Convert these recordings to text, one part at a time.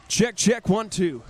Check, check, 1, 2.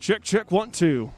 Check, check, 1, 2.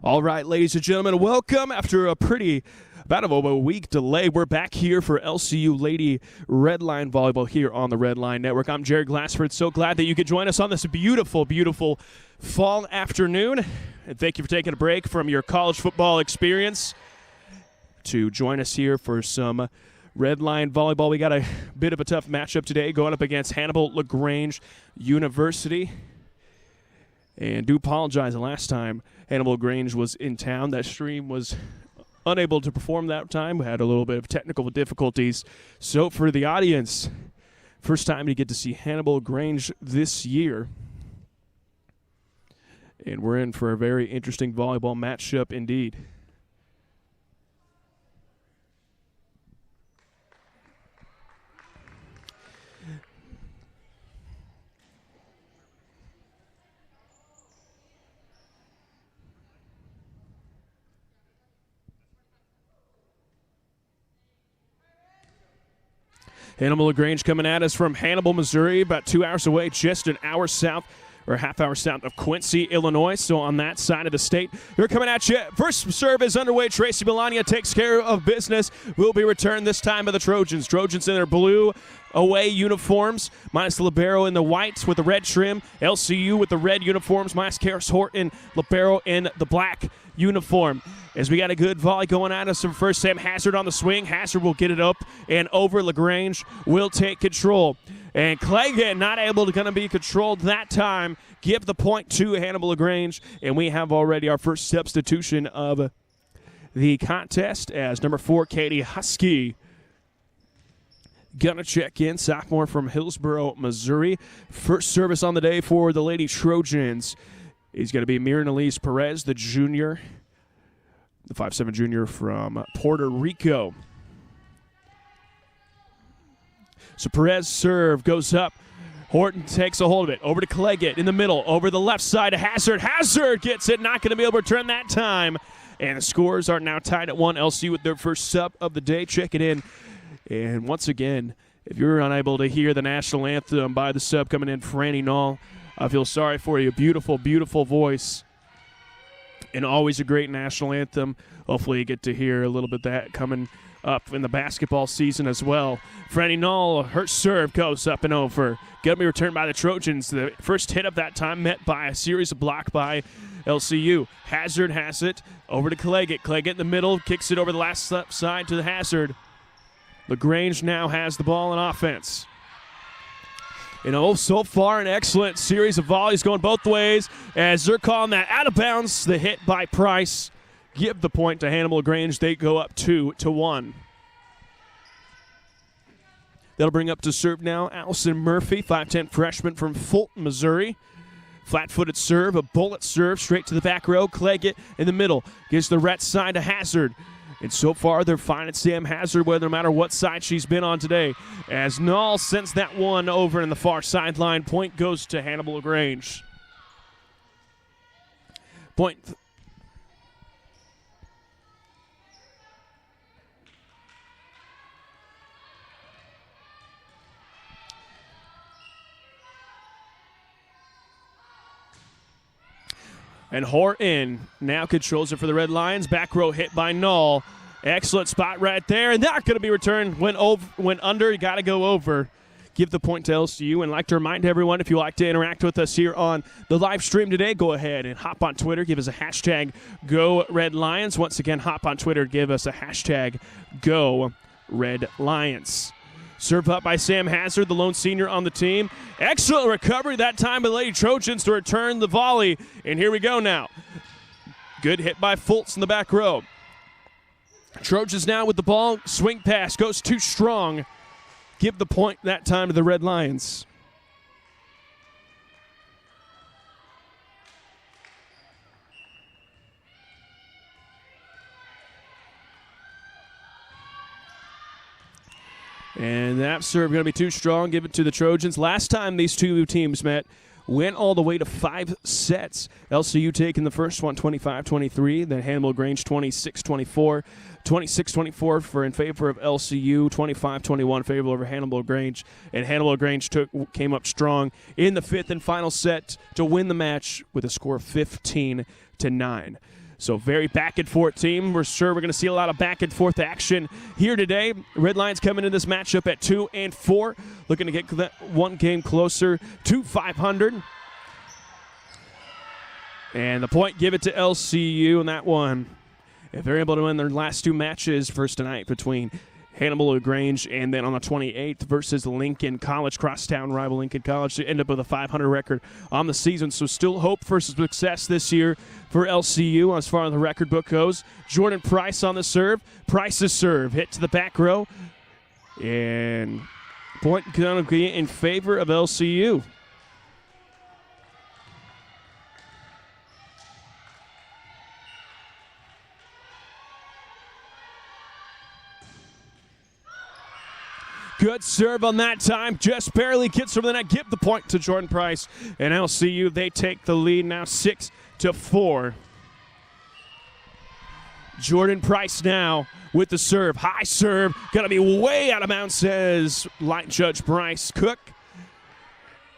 All right, ladies and gentlemen, welcome. After about a week delay, we're back here for LCU Lady Red Line Volleyball here on the Red Line Network. I'm Jared Glassford. So glad that you could join us on this beautiful, beautiful fall afternoon. And thank you for taking a break from your college football experience to join us here for some Red Line Volleyball. We got a bit of a tough matchup today going up against Hannibal LaGrange University. And do apologize, the last time Hannibal LaGrange was in town, that stream was unable to perform that time. We had a little bit of technical difficulties. So for the audience, first time to get to see Hannibal LaGrange this year. And we're in for a very interesting volleyball matchup indeed. Hannibal LaGrange coming at us from Hannibal, Missouri, about 2 hours away, just an hour south or a half hour south of Quincy, Illinois. So on that side of the state, they're coming at you. First serve is underway. Tracy Melania takes care of business. Will be returned this time by the Trojans. Trojans in their blue away uniforms, minus the libero in the whites with the red trim. LCU with the red uniforms, minus Karis Horton, libero in the black uniform. As we got a good volley going at us from first, Sam Hazard on the swing. Hazard will get it up and over. LaGrange will take control. And Cleggan not able to be controlled that time. Give the point to Hannibal LaGrange. And we have already our first substitution of the contest as number 4, Katie Husky, gonna check in, sophomore from Hillsboro, Missouri. First service on the day for the Lady Trojans is going to be Miranelise Perez, the junior, the 5'7" junior from Puerto Rico. So Perez serve goes up. Horton takes a hold of it. Over to Cleggett in the middle. Over the left side to Hazard. Hazard gets it. Not going to be able to return that time. And the scores are now tied at 1. LC with their first sub of the day. Check it in. And once again, if you're unable to hear the national anthem by the sub coming in, Franny Knoll, I feel sorry for you. Beautiful, beautiful voice. And always a great national anthem. Hopefully you get to hear a little bit of that coming up in the basketball season as well. Franny Knoll, her serve goes up and over. Going to be returned by the Trojans. The first hit of that time met by a series of block by LCU. Hazard has it over to Cleggett. Cleggett in the middle, kicks it over the last side to the Hazard. LaGrange now has the ball in offense. And so far an excellent series of volleys going both ways as they're calling that out of bounds. The hit by Price. Give the point to Hannibal LaGrange. They go up 2-1. That'll bring up to serve now Allison Murphy, 5'10" freshman from Fulton, Missouri. Flat-footed serve, a bullet serve straight to the back row. Cleggett in the middle. Gives the right side to Hazard. And so far, they're finding Sam Hazard, no matter what side she's been on today. As Knoll sends that one over in the far sideline, point goes to Hannibal LaGrange. Point. And Horton now controls it for the Red Lions. Back row hit by Knoll. Excellent spot right there. And not going to be returned. Went under. You got to go over. Give the point to LCU. And like to remind everyone, if you like to interact with us here on the live stream today, go ahead and hop on Twitter. Give us a hashtag #GoRedLions. Once again, hop on Twitter. Give us a hashtag #GoRedLions. Serve up by Sam Hazard, the lone senior on the team. Excellent recovery that time by the Lady Trojans to return the volley. And here we go now. Good hit by Fultz in the back row. Trojans now with the ball. Swing pass goes too strong. Give the point that time to the Red Lions. And that serve going to be too strong. Give it to the Trojans. Last time these two teams met, went all the way to 5 sets. LCU taking the first one 25-23, then Hannibal LaGrange 26-24. 26-24 for in favor of LCU, 25-21 in favor over Hannibal LaGrange. And Hannibal LaGrange came up strong in the fifth and final set to win the match with a score of 15-9. So very back and forth team. We're sure we're going to see a lot of back and forth action here today. Red Lions coming into this matchup at 2-4, looking to get that one game closer to 500. And the point, give it to LCU in that one. If they're able to win their last two matches first tonight between Hannibal LaGrange and then on the 28th versus Lincoln College, crosstown rival Lincoln College, to end up with a 500 record on the season. So still hope for success this year for LCU as far as the record book goes. Jordan Price on the serve. Price's serve hit to the back row. And point going to be in favor of LCU. Good serve on that time. Just barely gets over the net. Give the point to Jordan Price. And LCU, they take the lead now 6-4. Jordan Price now with the serve. High serve. Going to be way out of bounds, says line judge Bryce Cook.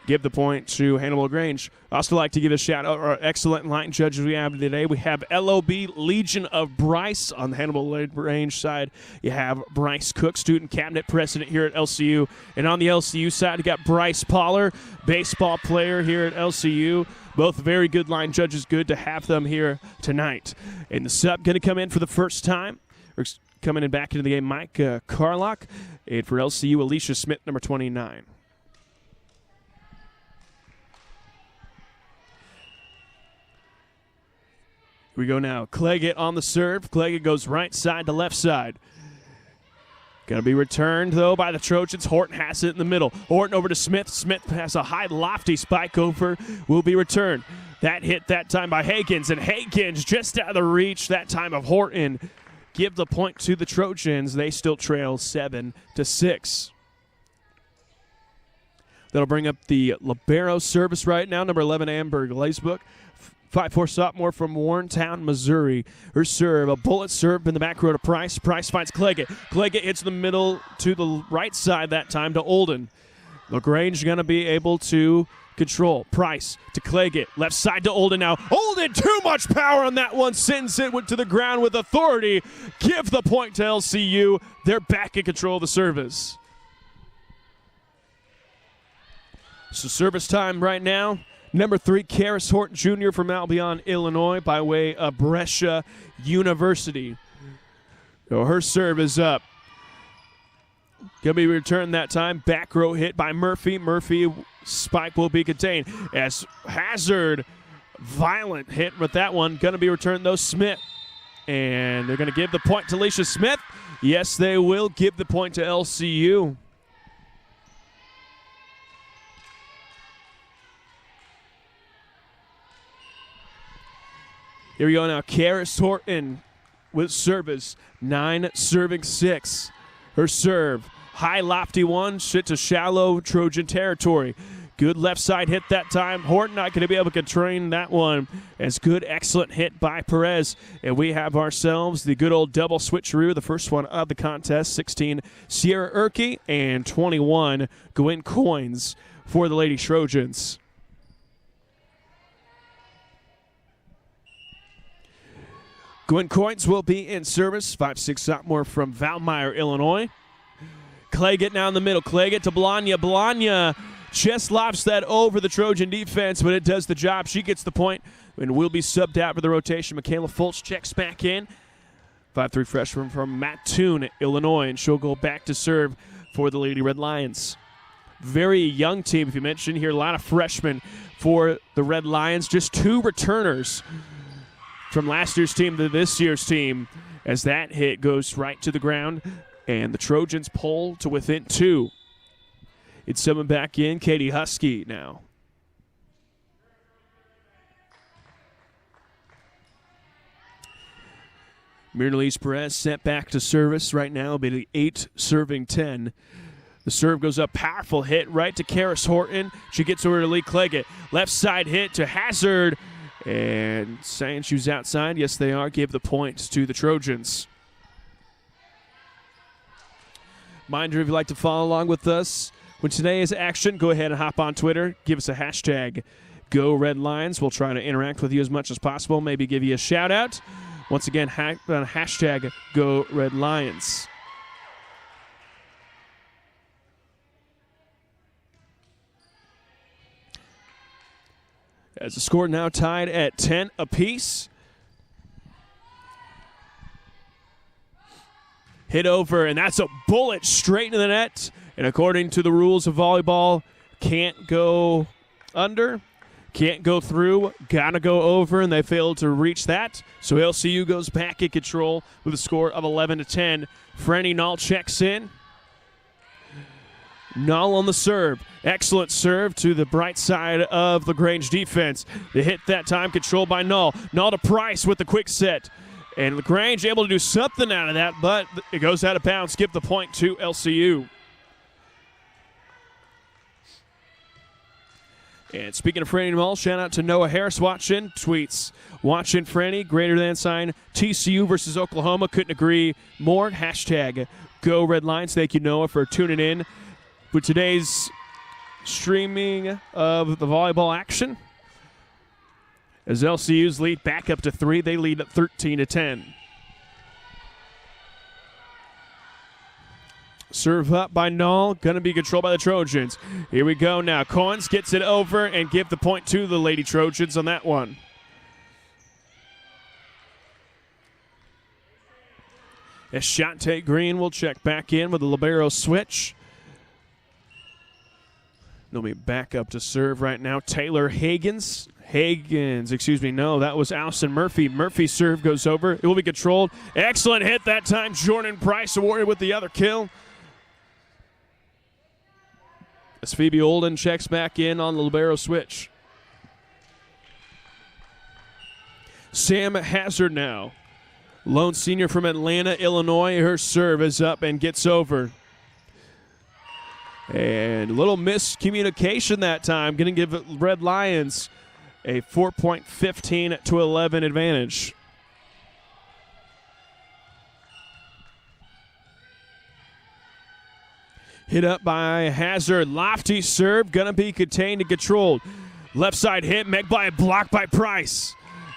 Give the point to Hannibal LaGrange. I also like to give a shout out to our excellent line judges we have today. We have LOB Legion of Bryce on the Hannibal LaGrange side. You have Bryce Cook, student cabinet president here at LCU. And on the LCU side, you got Bryce Poller, baseball player here at LCU. Both very good line judges. Good to have them here tonight. And the sub going to come in for the first time. Coming in back into the game, Mike Carlock. And for LCU, Alicia Smith, number 29. We go now. Cleggett on the serve. Cleggett goes right side to left side. Going to be returned, though, by the Trojans. Horton has it in the middle. Horton over to Smith. Smith has a high, lofty spike over. Will be returned. That hit that time by Hagens. And Hagens just out of the reach that time of Horton. Give the point to the Trojans. They still trail 7-6. That'll bring up the libero service right now. Number 11, Amber Glazebook. 5'4" sophomore from Warrentown, Missouri. Her serve, a bullet serve in the back row to Price. Price finds Cleggett. Cleggett hits the middle to the right side that time to Olden. LaGrange going to be able to control. Price to Cleggett. Left side to Olden now. Olden, too much power on that one. Sends it to the ground with authority. Give the point to LCU. They're back in control of the service. So service time right now. Number 3, Karis Horton Jr. from Albion, Illinois, by way of Brescia University. So her serve is up. Going to be returned that time. Back row hit by Murphy. Murphy spike will be contained. As Hazard, violent hit with that one. Going to be returned, though, Smith. And they're going to give the point to Alicia Smith. Yes, they will give the point to LCU. Here we go now. Karis Horton with service. 9 serving 6. Her serve. High lofty one. Shit to shallow Trojan territory. Good left side hit that time. Horton not going to be able to contain that one. As good, excellent hit by Perez. And we have ourselves the good old double switcheroo. The first one of the contest. 16, Sierra Erke. And 21, Gwen Coins for the Lady Trojans. Gwen Coins will be in service. 5'6" sophomore from Valmeyer, Illinois. Cleggett now in the middle. Cleggett to Blanya. Blanya just lobs that over the Trojan defense, but it does the job. She gets the point and will be subbed out for the rotation. Michaela Fultz checks back in. 5'3" freshman from Mattoon, Illinois, and she'll go back to serve for the Lady Red Lions. Very young team, if you mentioned here. A lot of freshmen for the Red Lions. Just 2 returners from last year's team to this year's team, as that hit goes right to the ground, and the Trojans pull to within 2. It's someone back in, Katie Husky now. Mirnalise Perez sent back to service right now. It'll be the 8 serving 10. The serve goes up, powerful hit right to Karis Horton. She gets over to Lee Cleggett. Left side hit to Hazard. And saying she's outside. Yes, they are. Give the points to the Trojans. Reminder, if you'd like to follow along with us when today is action, go ahead and hop on Twitter. Give us a hashtag Go Red Lions. We'll try to interact with you as much as possible, maybe give you a shout out. Once again, hashtag Go Red Lions. As the score now tied at 10 apiece. Hit over, and that's a bullet straight into the net. And according to the rules of volleyball, can't go under, can't go through, gotta go over, and they failed to reach that. So LCU goes back in control with a score of 11-10. Franny Null checks in. Null on the serve. Excellent serve to the bright side of LaGrange defense. The hit that time controlled by Null. Null to Price with the quick set. And LaGrange able to do something out of that, but it goes out of bounds. Give the point to LCU. And speaking of Franny Null, shout out to Noah Harris watching. Tweets, watching Franny, greater than sign, TCU versus Oklahoma. Couldn't agree more. Hashtag Go Red Lions. Thank you, Noah, for tuning in for today's streaming of the volleyball action. As LCU's lead back up to 3, they lead at 13-10. Serve up by Null, going to be controlled by the Trojans. Here we go now. Coins gets it over and give the point to the Lady Trojans on that one. As Shante Green will check back in with the libero switch. They'll be back up to serve right now. Taylor Higgins, no, that was Allison Murphy. Murphy's serve goes over. It will be controlled. Excellent hit that time. Jordan Price awarded with the other kill. As Phoebe Olden checks back in on the libero switch. Sam Hazard now. Lone senior from Atlanta, Illinois. Her serve is up and gets over. And a little miscommunication that time. Going to give Red Lions a 4.15-11 advantage. Hit up by Hazard. Lofty serve. Going to be contained and controlled. Left side hit. Met by a block by Price.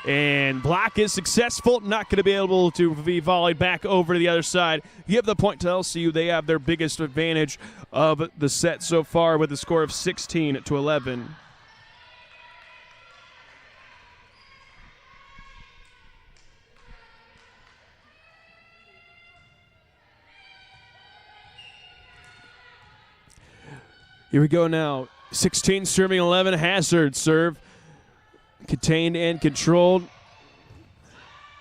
And block is successful. Not going to be able to be volleyed back over to the other side. Give the point to LCU. They have their biggest advantage of the set so far with a score of 16-11. Here we go now. 16 serving 11. Hazard serve. Contained and controlled.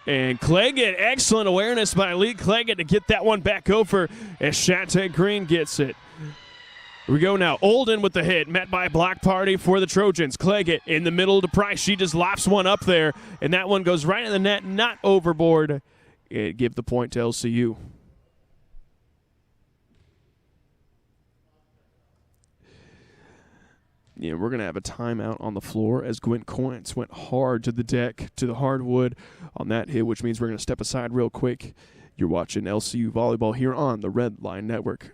And Cleggett, excellent awareness by Lee Cleggett to get that one back over as Shante Green gets it. Here we go now. Olden with the hit, met by a block party for the Trojans. Cleggett in the middle to Price. She just lops one up there, and that one goes right in the net, not overboard. And give the point to LCU. Yeah, we're going to have a timeout on the floor as Gwen Coynes went hard to the deck, to the hardwood on that hit, which means we're going to step aside real quick. You're watching LCU Volleyball here on the Red Line Network.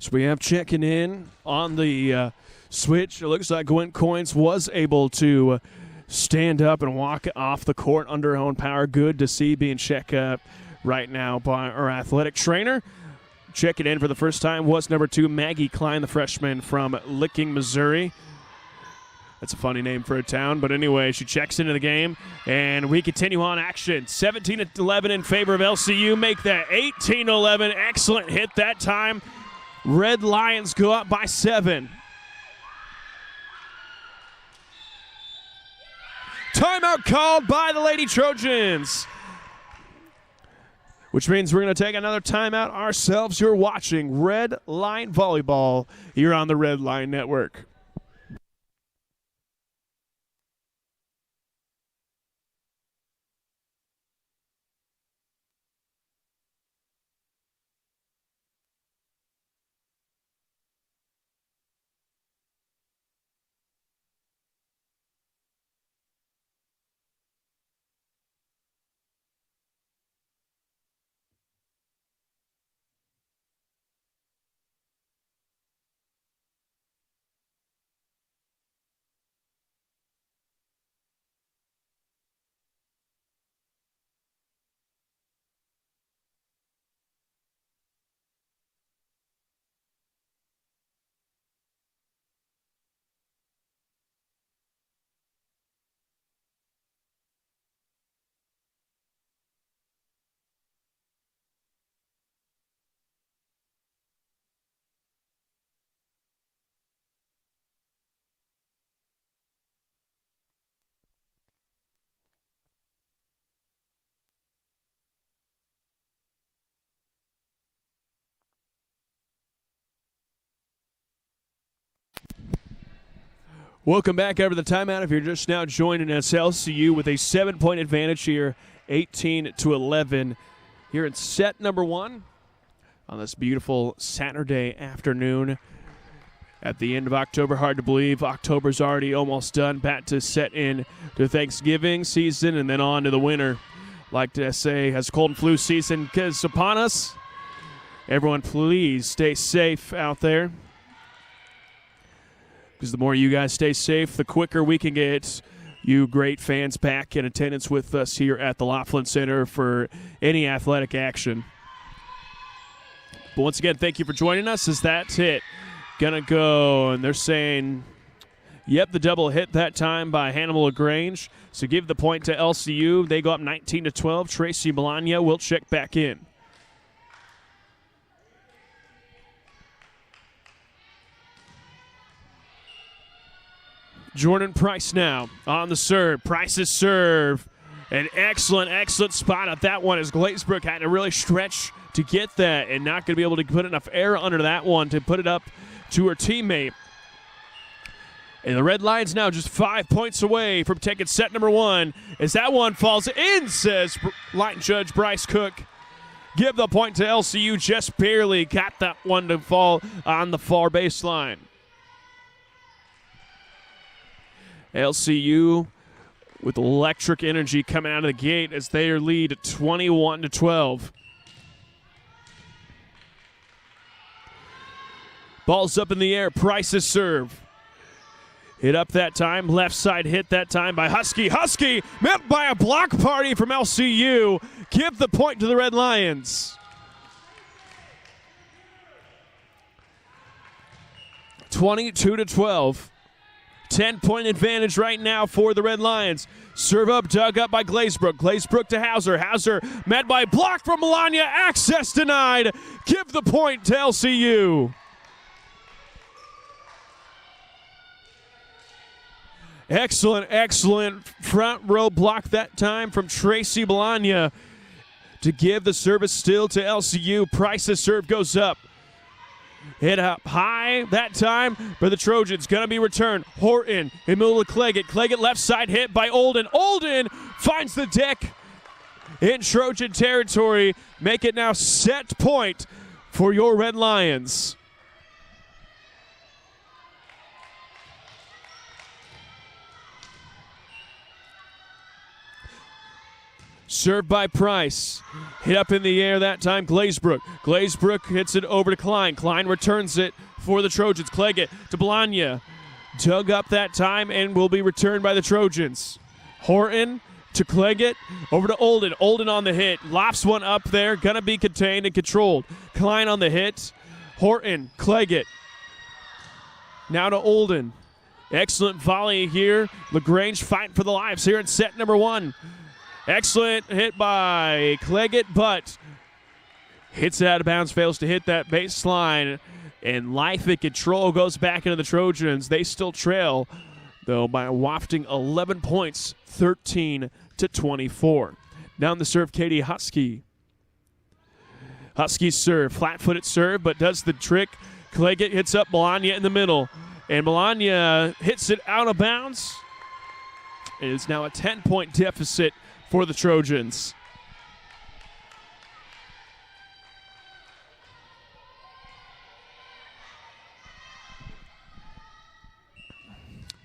So we have checking in on the switch. It looks like Gwen Coynes was able to stand up and walk off the court under her own power. Good to see being checked up right now by our athletic trainer. Checking in for the first time was number 2, Maggie Klein, the freshman from Licking, Missouri. That's a funny name for a town, but anyway, she checks into the game, and we continue on action. 17-11 in favor of LCU. Make that 18-11. Excellent hit that time. Red Lions go up by 7. timeout called by the Lady Trojans. Which means we're going to take another timeout ourselves. You're watching Red Line Volleyball here on the Red Line Network. Welcome back over the timeout. If you're just now joining us, LCU with a 7-point advantage here, 18-11 here in set number 1 on this beautiful Saturday afternoon at the end of October. Hard to believe October's already almost done. Back to set in to Thanksgiving season and then on to the winter. Like to say, as cold and flu season is upon us, everyone please stay safe out there. Because the more you guys stay safe, the quicker we can get you great fans back in attendance with us here at the Laughlin Center for any athletic action. But once again, thank you for joining us as that's hit. Gonna go, and they're saying, yep, the double hit that time by Hannibal LaGrange. So give the point to LCU. They go up 19-12. Tracy Melania will check back in. Jordan Price now on the serve. Price's serve. An excellent, excellent spot at that one as Glazebrook had to really stretch to get that and not going to be able to put enough air under that one to put it up to her teammate. And the Red Lions now just 5 points away from taking set number 1 as that one falls in, says line judge Bryce Cook. Give the point to LCU, just barely got that one to fall on the far baseline. LCU with electric energy coming out of the gate as they are lead at 21-12. Ball's up in the air. Price's serve. Hit up that time. Left side hit that time by Husky. Husky met by a block party from LCU. Give the point to the Red Lions. 22-12. 10-point advantage right now for the Red Lions. Serve up, dug up by Glazebrook. Glazebrook to Hauser. Hauser met by block from Melania. Access denied. Give the point to LCU. Excellent, excellent front row block that time from Tracy Melania to give the service still to LCU. Price's serve goes up. Hit up high that time for the Trojans. Going to be returned. Horton in middle of Cleggett. Cleggett left side hit by Olden. Olden finds the deck in Trojan territory. Make it now set point for your Red Lions. Served by Price. Hit up in the air that time, Glazebrook. Glazebrook hits it over to Klein. Klein returns it for the Trojans. Cleggett to Melania. Dug up that time and will be returned by the Trojans. Horton to Cleggett. Over to Olden. Olden on the hit. Lofts one up there. Gonna be contained and controlled. Klein on the hit. Horton. Cleggett. Now to Olden. Excellent volley here. LaGrange fighting for the lives here in set number 1. Excellent hit by Cleggett, but hits it out of bounds, fails to hit that baseline, and life and control goes back into the Trojans. They still trail though, by a wafting 11 points, 13-24. Down the serve, Katie Husky. Husky's serve, flat-footed serve, but does the trick. Cleggett hits up Melania in the middle, and Melania hits it out of bounds. It is now a 10-point deficit for the Trojans.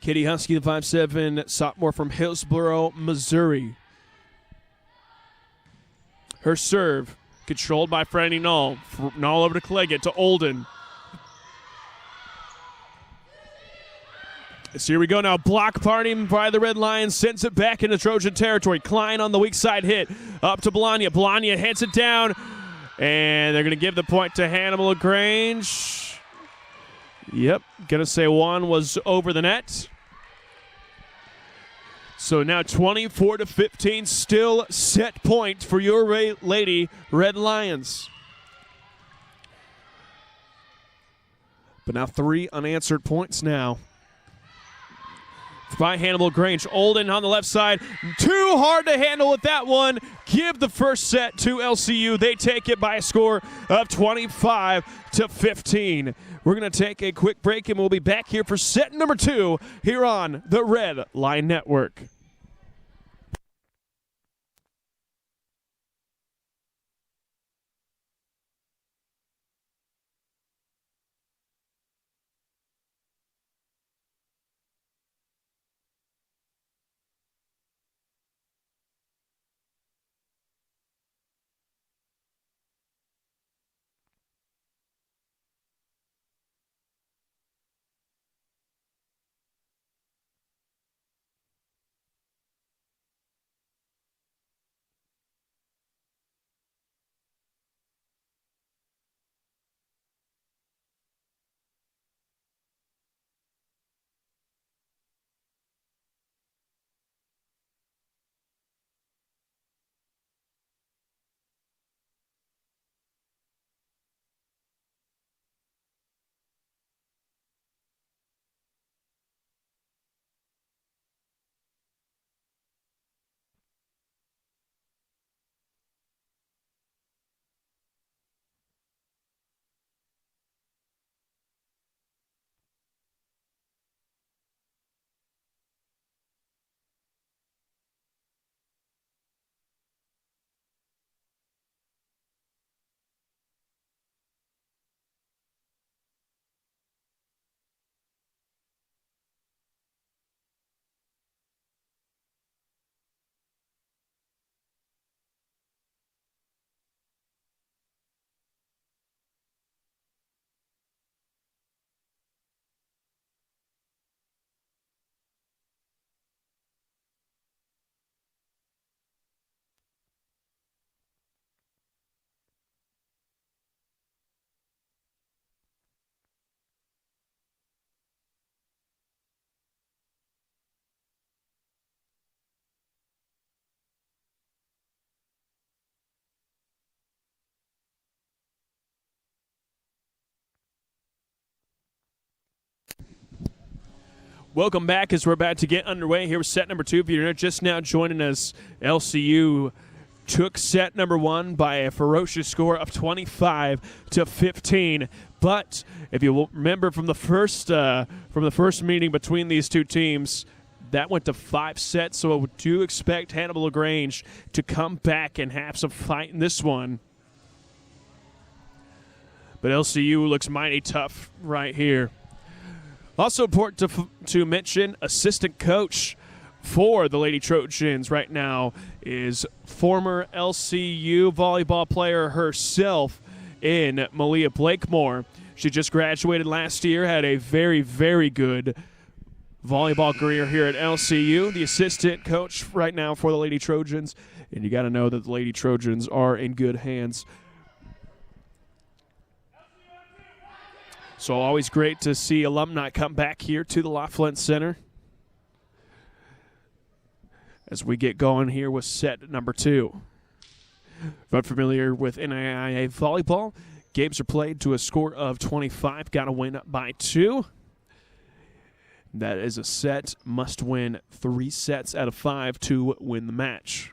Katie Husky, the 5'7", sophomore from Hillsboro, Missouri. Her serve, controlled by Franny Knoll. Knoll over to Cleggett, to Olden. So here we go now. Block party by the Red Lions. Sends it back into Trojan territory. Klein on the weak side hit. Up to Bologna. Bologna hits it down. And they're going to give the point to Hannibal LaGrange. Yep. Going to say one was over the net. So now 24-15. Still set point for your Lady Red Lions. But now 3 unanswered points now by Hannibal Grange. Olden on the left side. Too hard to handle with that one. Give the first set to LCU. They take it by a score of 25-15. We're going to take a quick break, and we'll be back here for set number 2 here on the Red Line Network. Welcome back as we're about to get underway here with set number 2. If you're just now joining us, LCU took set number 1 by a ferocious score of 25-15. But if you remember from the first meeting between these two teams, that went to 5 sets. So I do expect Hannibal LaGrange to come back and have some fight in this one. But LCU looks mighty tough right here. Also important to mention, assistant coach for the Lady Trojans right now is former LCU volleyball player herself in Malia Blakemore. She just graduated last year, had a very, very good volleyball career here at LCU. The assistant coach right now for the Lady Trojans, and you got to know that the Lady Trojans are in good hands. So always great to see alumni come back here to the Laughlin Center as we get going here with set number 2. If I'm familiar with NAIA volleyball, games are played to a score of 25. Got to win by 2. That is a set. Must win 3 sets out of 5 to win the match.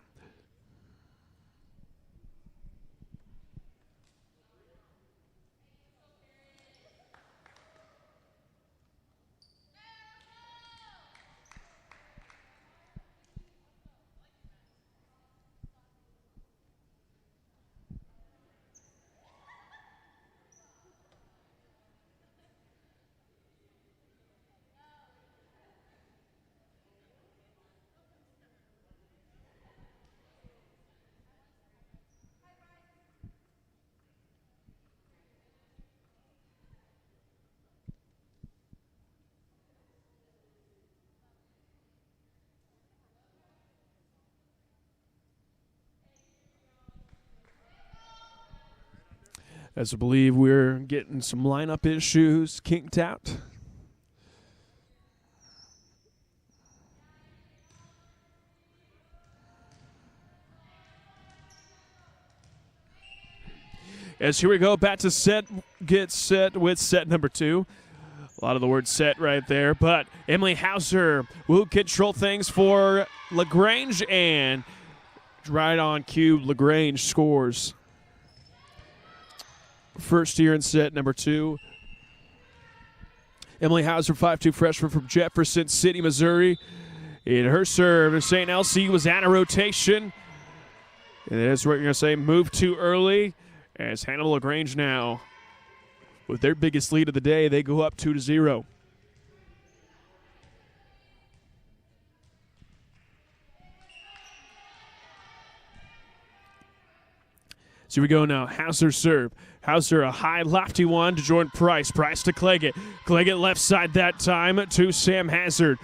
As I believe we're getting some lineup issues kinked out. As here we go, back to get set with set number 2. A lot of the word set right there, but Emily Hauser will control things for LaGrange, and right on cue, LaGrange scores. First here in set number 2. Emily Hauser, 5'2" freshman from Jefferson City, Missouri. In her serve, they're saying LCU was out of rotation. And that's what you're going to say, move too early. As Hannibal LaGrange now, with their biggest lead of the day, they go up 2-0. So here we go now. Hauser serve. Hauser, a high, lofty one to Jordan Price. Price to Cleggett. Cleggett left side that time to Sam Hazard.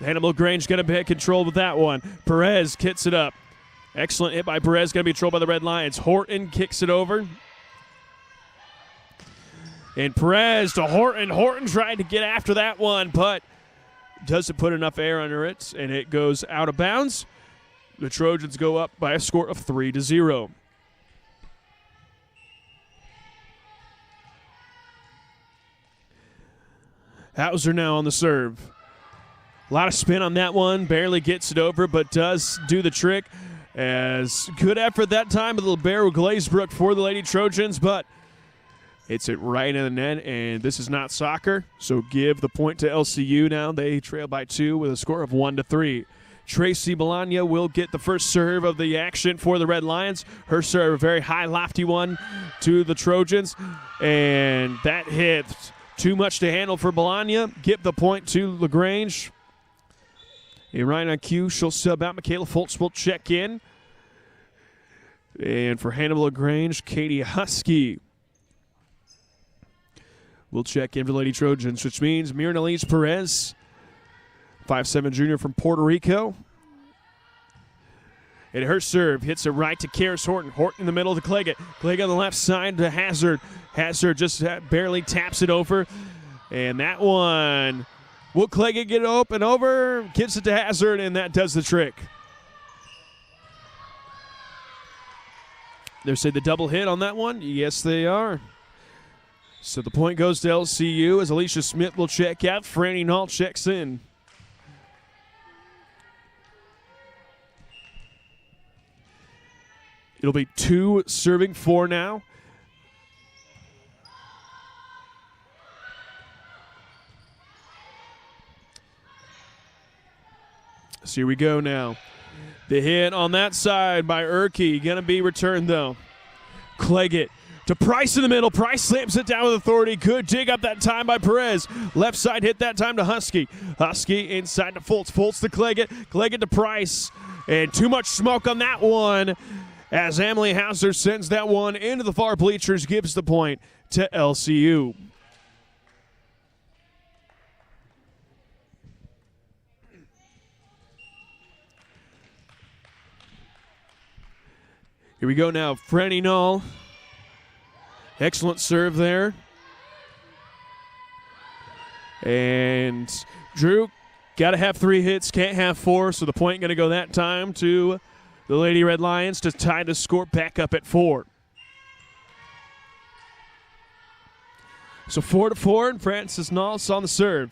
Hannibal LaGrange going to be controlled with that one. Perez kicks it up. Excellent hit by Perez. Going to be controlled by the Red Lions. Horton kicks it over. And Perez to Horton. Horton tried to get after that one, but doesn't put enough air under it, and it goes out of bounds. The Trojans go up by a score of 3-0. Hauser now on the serve. A lot of spin on that one. Barely gets it over, but does do the trick. As good effort that time with the libero Glazebrook for the Lady Trojans, but hits it right in the net, and this is not soccer, so give the point to LCU now. They trail by 2 with a score of 1-3. Tracy Bologna will get the first serve of the action for the Red Lions. Her serve, a very high, lofty one to the Trojans, and that hits too much to handle for Bologna. Give the point to LaGrange. And right on cue, she'll sub out. Michaela Foltz will check in. And for Hannibal LaGrange, Katie Husky will check in for Lady Trojans, which means Myrna Elise Perez, 5'7" junior from Puerto Rico. And her serve hits it right to Karis Horton. Horton in the middle to Cleggett. Cleggett on the left side to Hazard. Hazard just barely taps it over. And that one, will Cleggett get it open over? Gives it to Hazard, and that does the trick. They're saying the double hit on that one? Yes, they are. So the point goes to LCU as Alicia Smith will check out. Franny Nall checks in. It'll be 2 serving 4 now. So here we go now. The hit on that side by Erke. Going to be returned, though. Cleggett to Price in the middle. Price slams it down with authority. Good dig up that time by Perez. Left side hit that time to Husky. Husky inside to Foltz. Foltz to Cleggett. Cleggett to Price. And too much smoke on that one as Emily Hauser sends that one into the far bleachers, gives the point to LCU. Here we go now. Franny Nall. Excellent serve there. And Drew, got to have 3 hits, can't have 4, so the point going to go that time to the Lady Red Lions to tie the score back up at 4. So 4-4, and Francis Nall on the serve.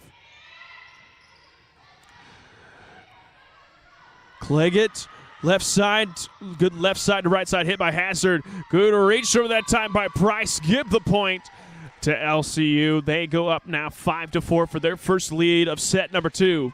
Cleggett, left side, good left side to right side hit by Hazard. Good reach over that time by Price. Give the point to LCU. They go up now 5-4 for their first lead of set number 2.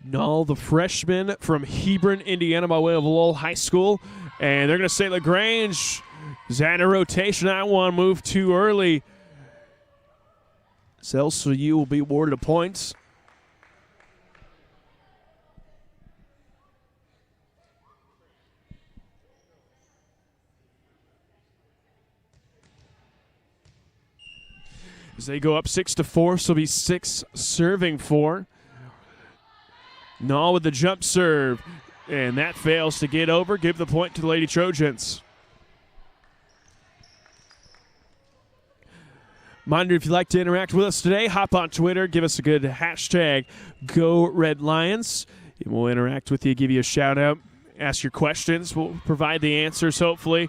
Null, the freshman from Hebron, Indiana, by way of Lowell High School. And they're going to say LaGrange is at a rotation. That one moved too early. So LCU will be awarded a point. As they go up 6-4, so it'll be 6 serving 4. Null with the jump serve, and that fails to get over. Give the point to the Lady Trojans. Reminder, if you'd like to interact with us today, hop on Twitter, give us a good hashtag, Go Red Lions. And we'll interact with you, give you a shout out, ask your questions. We'll provide the answers, hopefully.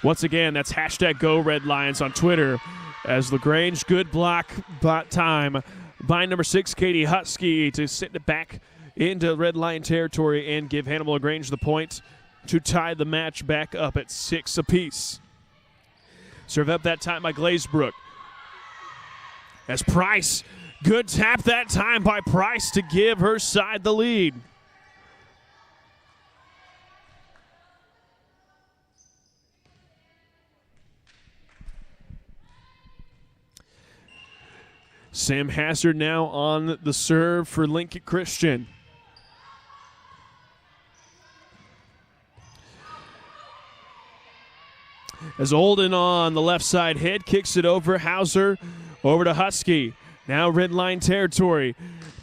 Once again, that's hashtag Go Red Lions on Twitter. As LaGrange, good block time by number 6, Katie Husky, to sit it back into Red Lion territory and give Hannibal LaGrange the point to tie the match back up at 6 apiece. Serve up that time by Glazebrook. As Price, good tap that time by Price to give her side the lead. Sam Hazard now on the serve for Lincoln Christian. As Olden on the left side hit, kicks it over. Hauser over to Husky. Now red line territory.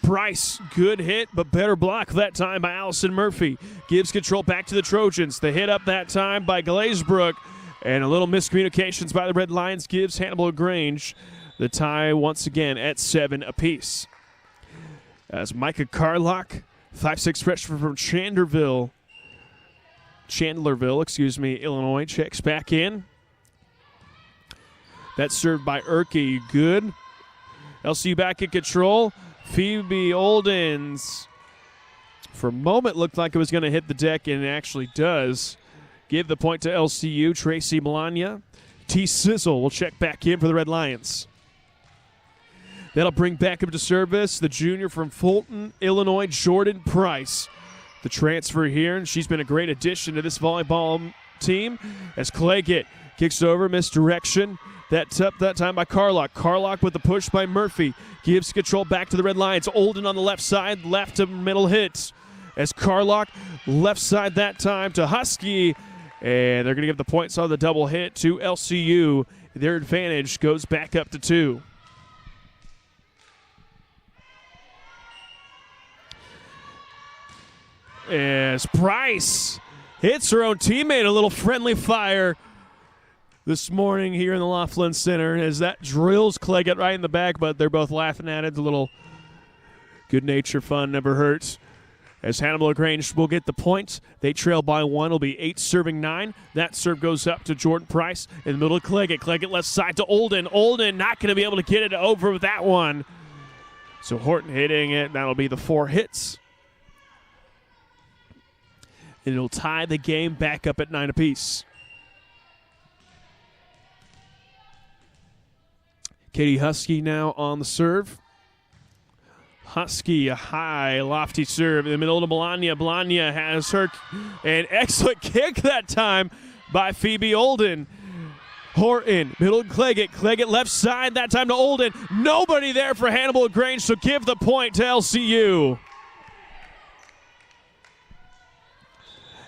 Price, good hit, but better block that time by Allison Murphy. Gives control back to the Trojans. The hit up that time by Glazebrook. And a little miscommunications by the Red Lions gives Hannibal LaGrange the tie once again at 7 apiece. As Micah Carlock, 5'6" freshman from Chandlerville, Illinois, checks back in. That's served by Erke. Good. LCU back in control. Phoebe Oldens, for a moment, looked like it was going to hit the deck, and it actually does. Give the point to LCU. Tracy Melania. T. Sizzle will check back in for the Red Lions. That'll bring back up to service the junior from Fulton, Illinois, Jordan Price. The transfer here, and she's been a great addition to this volleyball team. As Cleggett kicks over, misdirection. That's up that time by Carlock. Carlock with the push by Murphy. Gives control back to the Red Lions. Olden on the left side, left to middle hits. As Carlock, left side that time to Husky. And they're going to give the points on the double hit to LCU. Their advantage goes back up to 2. As Price hits her own teammate, a little friendly fire this morning here in the Laughlin Center as that drills Cleggett right in the back, but they're both laughing at it. A little good nature fun never hurts. As Hannibal LaGrange will get the points. They trail by 1. It'll be 8 serving 9. That serve goes up to Jordan Price in the middle of Cleggett. Cleggett left side to Olden. Olden not going to be able to get it over with that one. So Horton hitting it. That'll be the 4 hits. And it'll tie the game back up at 9 apiece. Katie Husky now on the serve. Husky, a high, lofty serve in the middle to Melania. Melania has her an excellent kick that time by Phoebe Olden. Horton, middle to Cleggett. Cleggett left side that time to Olden. Nobody there for Hannibal LaGrange, so give the point to LCU.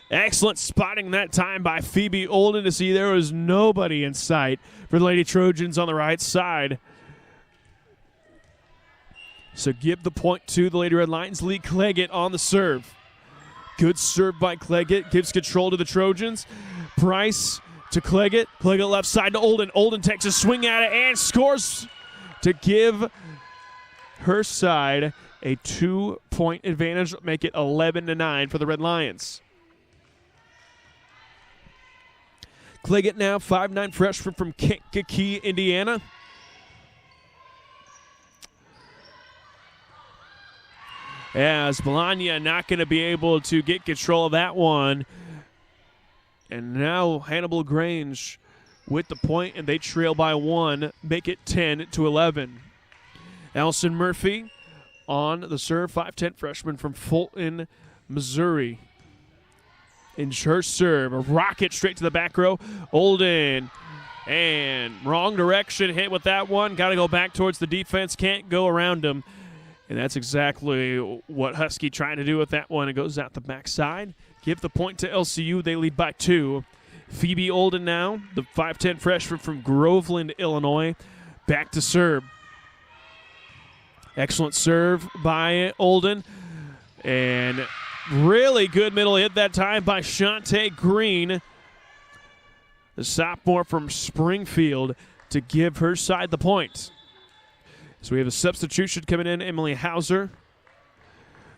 Excellent spotting that time by Phoebe Olden to see there was nobody in sight for the Lady Trojans on the right side. So give the point to the Lady Red Lions. Lee Cleggett on the serve. Good serve by Cleggett. Gives control to the Trojans. Price to Cleggett. Cleggett left side to Olden. Olden takes a swing at it and scores to give her side a 2-point advantage. Make it 11-9 for the Red Lions. Cleggett now, 5'9" freshman from Kankakee, Indiana. As Bologna not going to be able to get control of that one. And now Hannibal Grange with the point, and they trail by 1, make it 10-11. Allison Murphy on the serve, 5'10" freshman from Fulton, Missouri. In her serve, a rocket straight to the back row. Olden, and wrong direction, hit with that one. Got to go back towards the defense, can't go around him. And that's exactly what Husky trying to do with that one. It goes out the backside. Give the point to LCU. They lead by 2. Phoebe Olden now, the 5'10" freshman from Groveland, Illinois, back to serve. Excellent serve by Olden. And really good middle hit that time by Shantae Green, the sophomore from Springfield, to give her side the point. So we have a substitution coming in. Emily Hauser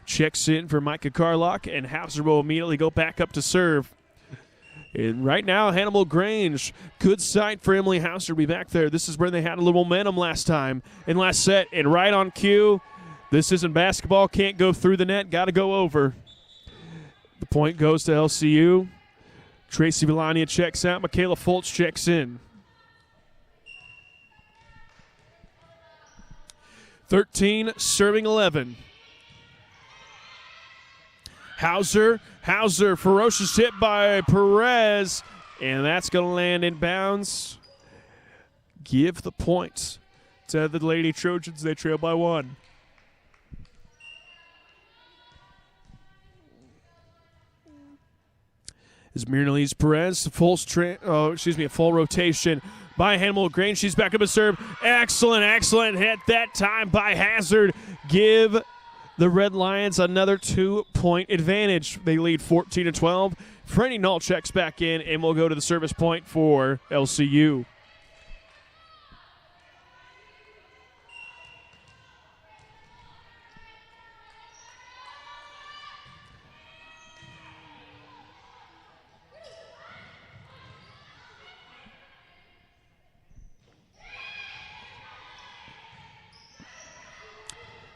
checks in for Micah Carlock, and Hauser will immediately go back up to serve. And right now, Hannibal Grange, good sight for Emily Hauser to be back there. This is where they had a little momentum last time in last set. And right on cue, this isn't basketball, can't go through the net, got to go over. The point goes to LCU. Tracy Villania checks out. Michaela Foltz checks in. 13 serving 11. Hauser, ferocious hit by Perez, and that's going to land in bounds. Give the point to the Lady Trojans. They trail by 1. Is Mirnalise Perez, a full rotation by Hannibal Grange. She's back up to serve. Excellent hit that time by Hazard. Give the Red Lions another 2-point advantage. They lead 14-12. Franny Null checks back in, and we'll go to the service point for LCU.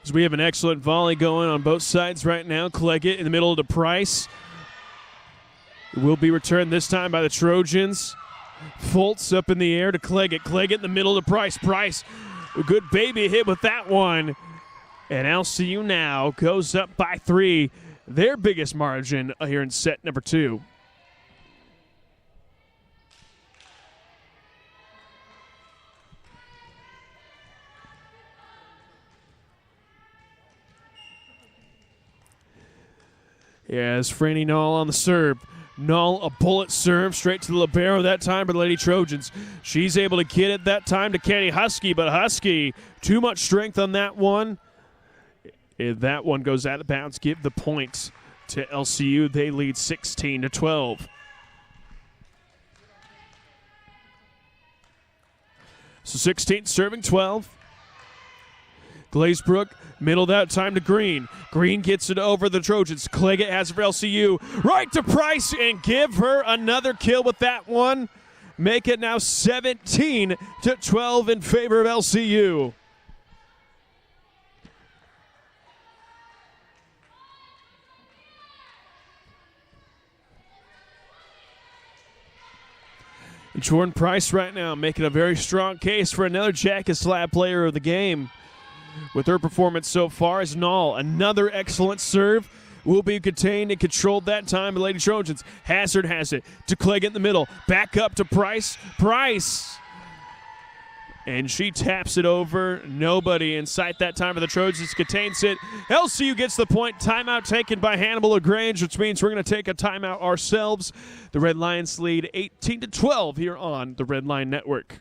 So we have an excellent volley going on both sides right now. Cleggett in the middle to Price. It will be returned this time by the Trojans. Foltz up in the air to Cleggett. Cleggett in the middle to Price. Price, a good baby hit with that one. And LCU now goes up by 3. Their biggest margin here in set number 2. As Franny Null on the serve. Null, a bullet serve straight to the libero that time by the Lady Trojans. She's able to get it that time to Kenny Husky, but Husky, too much strength on that one. And that one goes out of bounds. Give the point to LCU. They lead 16-12. So 16 serving 12. Glazebrook, middle that time to Green. Green gets it over the Trojans. Cleggett has it for LCU. Right to Price, and give her another kill with that one. Make it now 17-12 in favor of LCU. Jordan Price right now making a very strong case for another Jacket Slab player of the game. With her performance so far, as Null, another excellent serve, will be contained and controlled that time by Lady Trojans. Hazard has it to Cleggett in the middle. Back up to Price. Price! And she taps it over. Nobody in sight that time for the Trojans. Contains it. LCU gets the point. Timeout taken by Hannibal LaGrange, which means we're going to take a timeout ourselves. The Red Lions lead 18-12 here on the Red Line Network.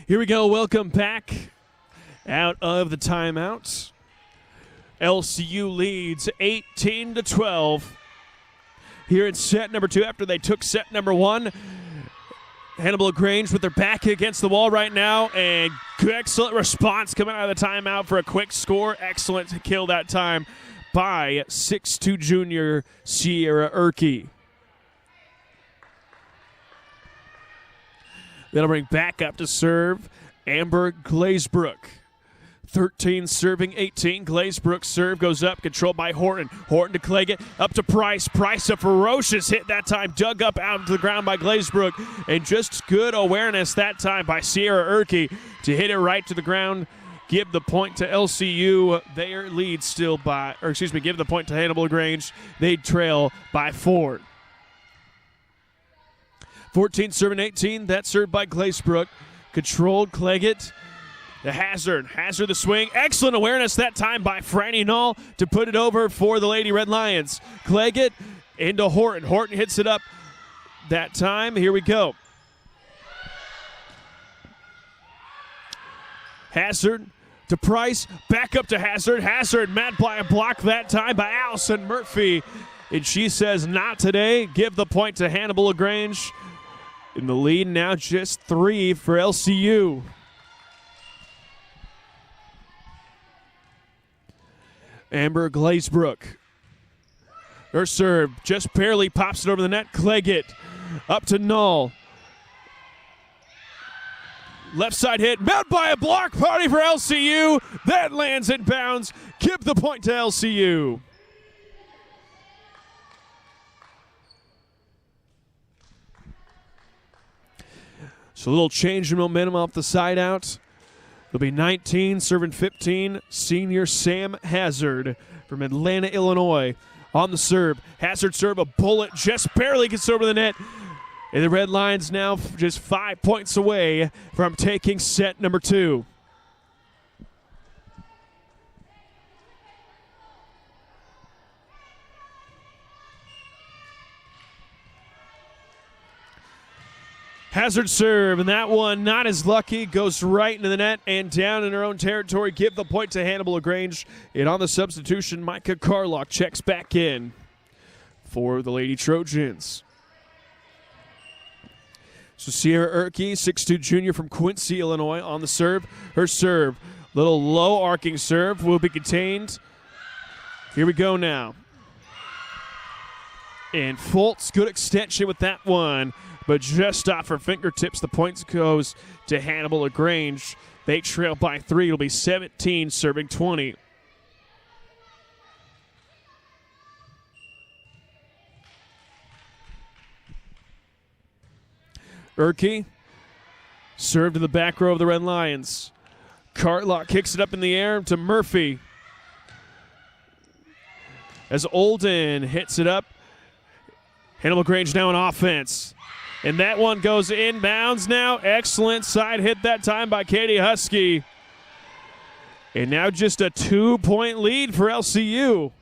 Here we go. Welcome back out of the timeout. LCU leads 18-12 here in set number 2 after they took set number 1. Hannibal LaGrange with their back against the wall right now, and excellent response coming out of the timeout for a quick score. Excellent to kill that time by 6'2" junior Sierra Erkey. That'll bring back up to serve Amber Glazebrook. 13 serving 18. Glazebrook's serve goes up, controlled by Horton. Horton to Claggett, up to Price. Price, a ferocious hit that time, dug up out to the ground by Glazebrook, and just good awareness that time by Sierra Erkey to hit it right to the ground. Give the point to LCU. Their lead still by, give the point to Hannibal LaGrange. They trail by 4. 14 serving 18. That served by Glazebrook. Controlled Claggett. The Hazard the swing. Excellent awareness that time by Franny Null to put it over for the Lady Red Lions. Claggett into Horton. Horton hits it up that time. Here we go. Hazard to Price. Back up to Hazard. Hazard met by a block that time by Allison Murphy. And she says, not today. Give the point to Hannibal LaGrange. In the lead now just 3 for LCU. Amber Glazebrook. Her serve just barely pops it over the net. Claggett up to Null. Left side hit, met by a block party for LCU. That lands in bounds. Give the point to LCU. So a little change in momentum off the side out. It'll be 19, serving 15, senior Sam Hazard from Atlanta, Illinois. On the serve, Hazard serve, a bullet just barely gets over the net. And the Red Lions now just 5 points away from taking set number 2. Hazard serve, and that one not as lucky, goes right into the net and down in her own territory. Give the point to Hannibal LaGrange. And on the substitution, Micah Carlock checks back in for the Lady Trojans. So Sierra Erkey, 6'2" junior from Quincy, Illinois, on the serve. Her serve, little low arcing serve, will be contained. Here we go now. And Fultz, good extension with that one. But just off her fingertips, the points goes to Hannibal LaGrange. They trail by 3. It'll be 17, serving 20. Erkey, served to the back row of the Red Lions. Cartlock kicks it up in the air to Murphy. As Olden hits it up, Hannibal LaGrange now on offense. And that one goes inbounds now. Excellent side hit that time by Katie Husky. And now just a 2-point lead for LCU.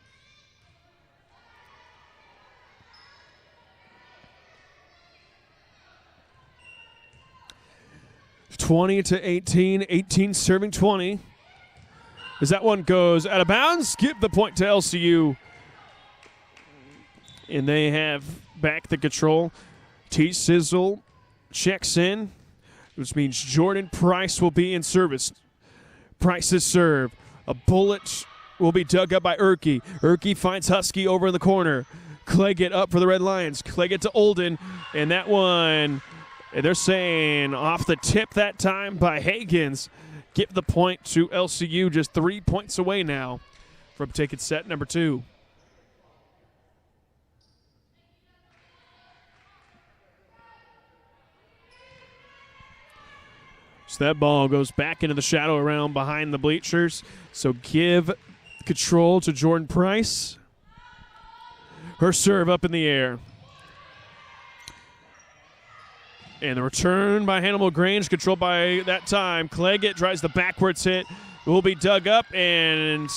(20-18). 18 serving 20. As that one goes out of bounds, give the point to LCU. And they have back the control. T-Sizzle checks in, which means Jordan Price will be in service. Price's serve. A bullet will be dug up by Erkey. Erkey finds Husky over in the corner. Claggett up for the Red Lions. Claggett to Olden. And that one, they're saying off the tip that time by Hagens. Give the point to LCU, just 3 points away now from taking set number 2. So that ball goes back into the shadow around behind the bleachers. So give control to Jordan Price. Her serve up in the air. And the return by Hannibal LaGrange, controlled by that time. Claggett tries the backwards hit. It will be dug up, and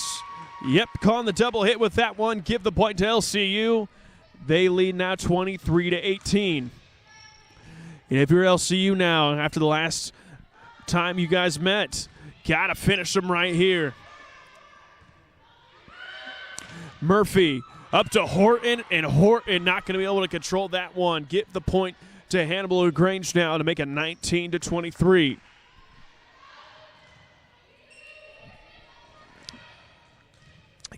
yep, calling the double hit with that one. Give the point to LCU. They lead now 23-18. And if you're LCU now, after the last about time you guys met. Got to finish them right here. Murphy up to Horton, and Horton not going to be able to control that one. Get the point to Hannibal LaGrange now to make it 19-23.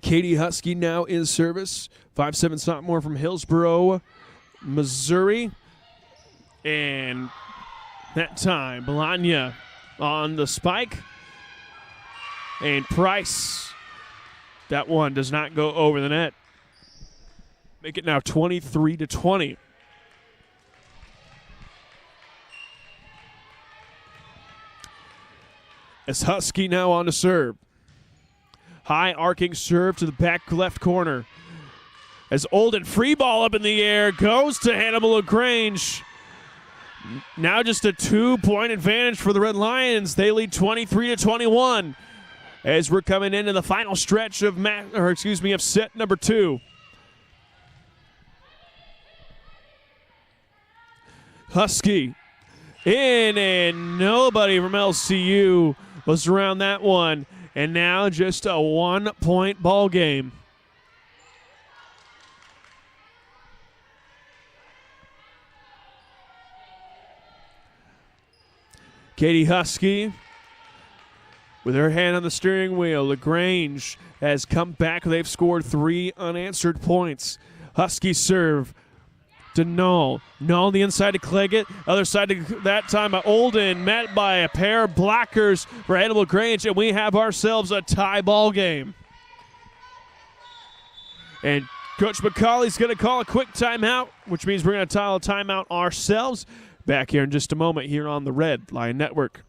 Katie Husky now in service. 5'7" sophomore from Hillsboro, Missouri. And that time, Bologna on the spike. And Price, that one does not go over the net. Make it now 23-20. As Husky now on to serve. High arcing serve to the back left corner. As Olden free ball up in the air goes to Hannibal LaGrange. Now just a 2-point advantage for the Red Lions. They lead 23-21 as we're coming into the final stretch of set number 2. Husky in, and nobody from LCU was around that one. And now just a 1-point ball game. Katie Husky with her hand on the steering wheel. LaGrange has come back. They've scored 3 unanswered points. Husky serve to Null. Null the inside to Cleggett. Other side to that time by Olden. Met by a pair of blockers for Hannibal LaGrange. And we have ourselves a tie ball game. And Coach McCauley's going to call a quick timeout, which means we're going to call a timeout ourselves. Back here in just a moment here on the Red Lion Network.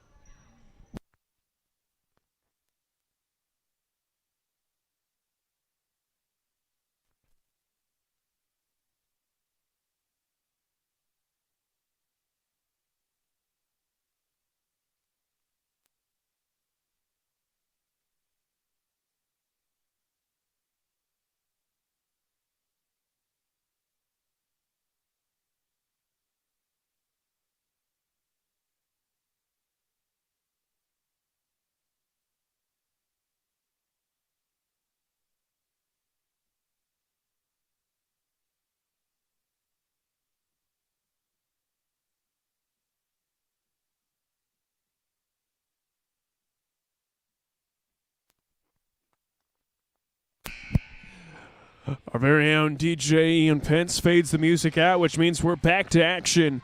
Our very own DJ Ian Pence fades the music out, which means we're back to action.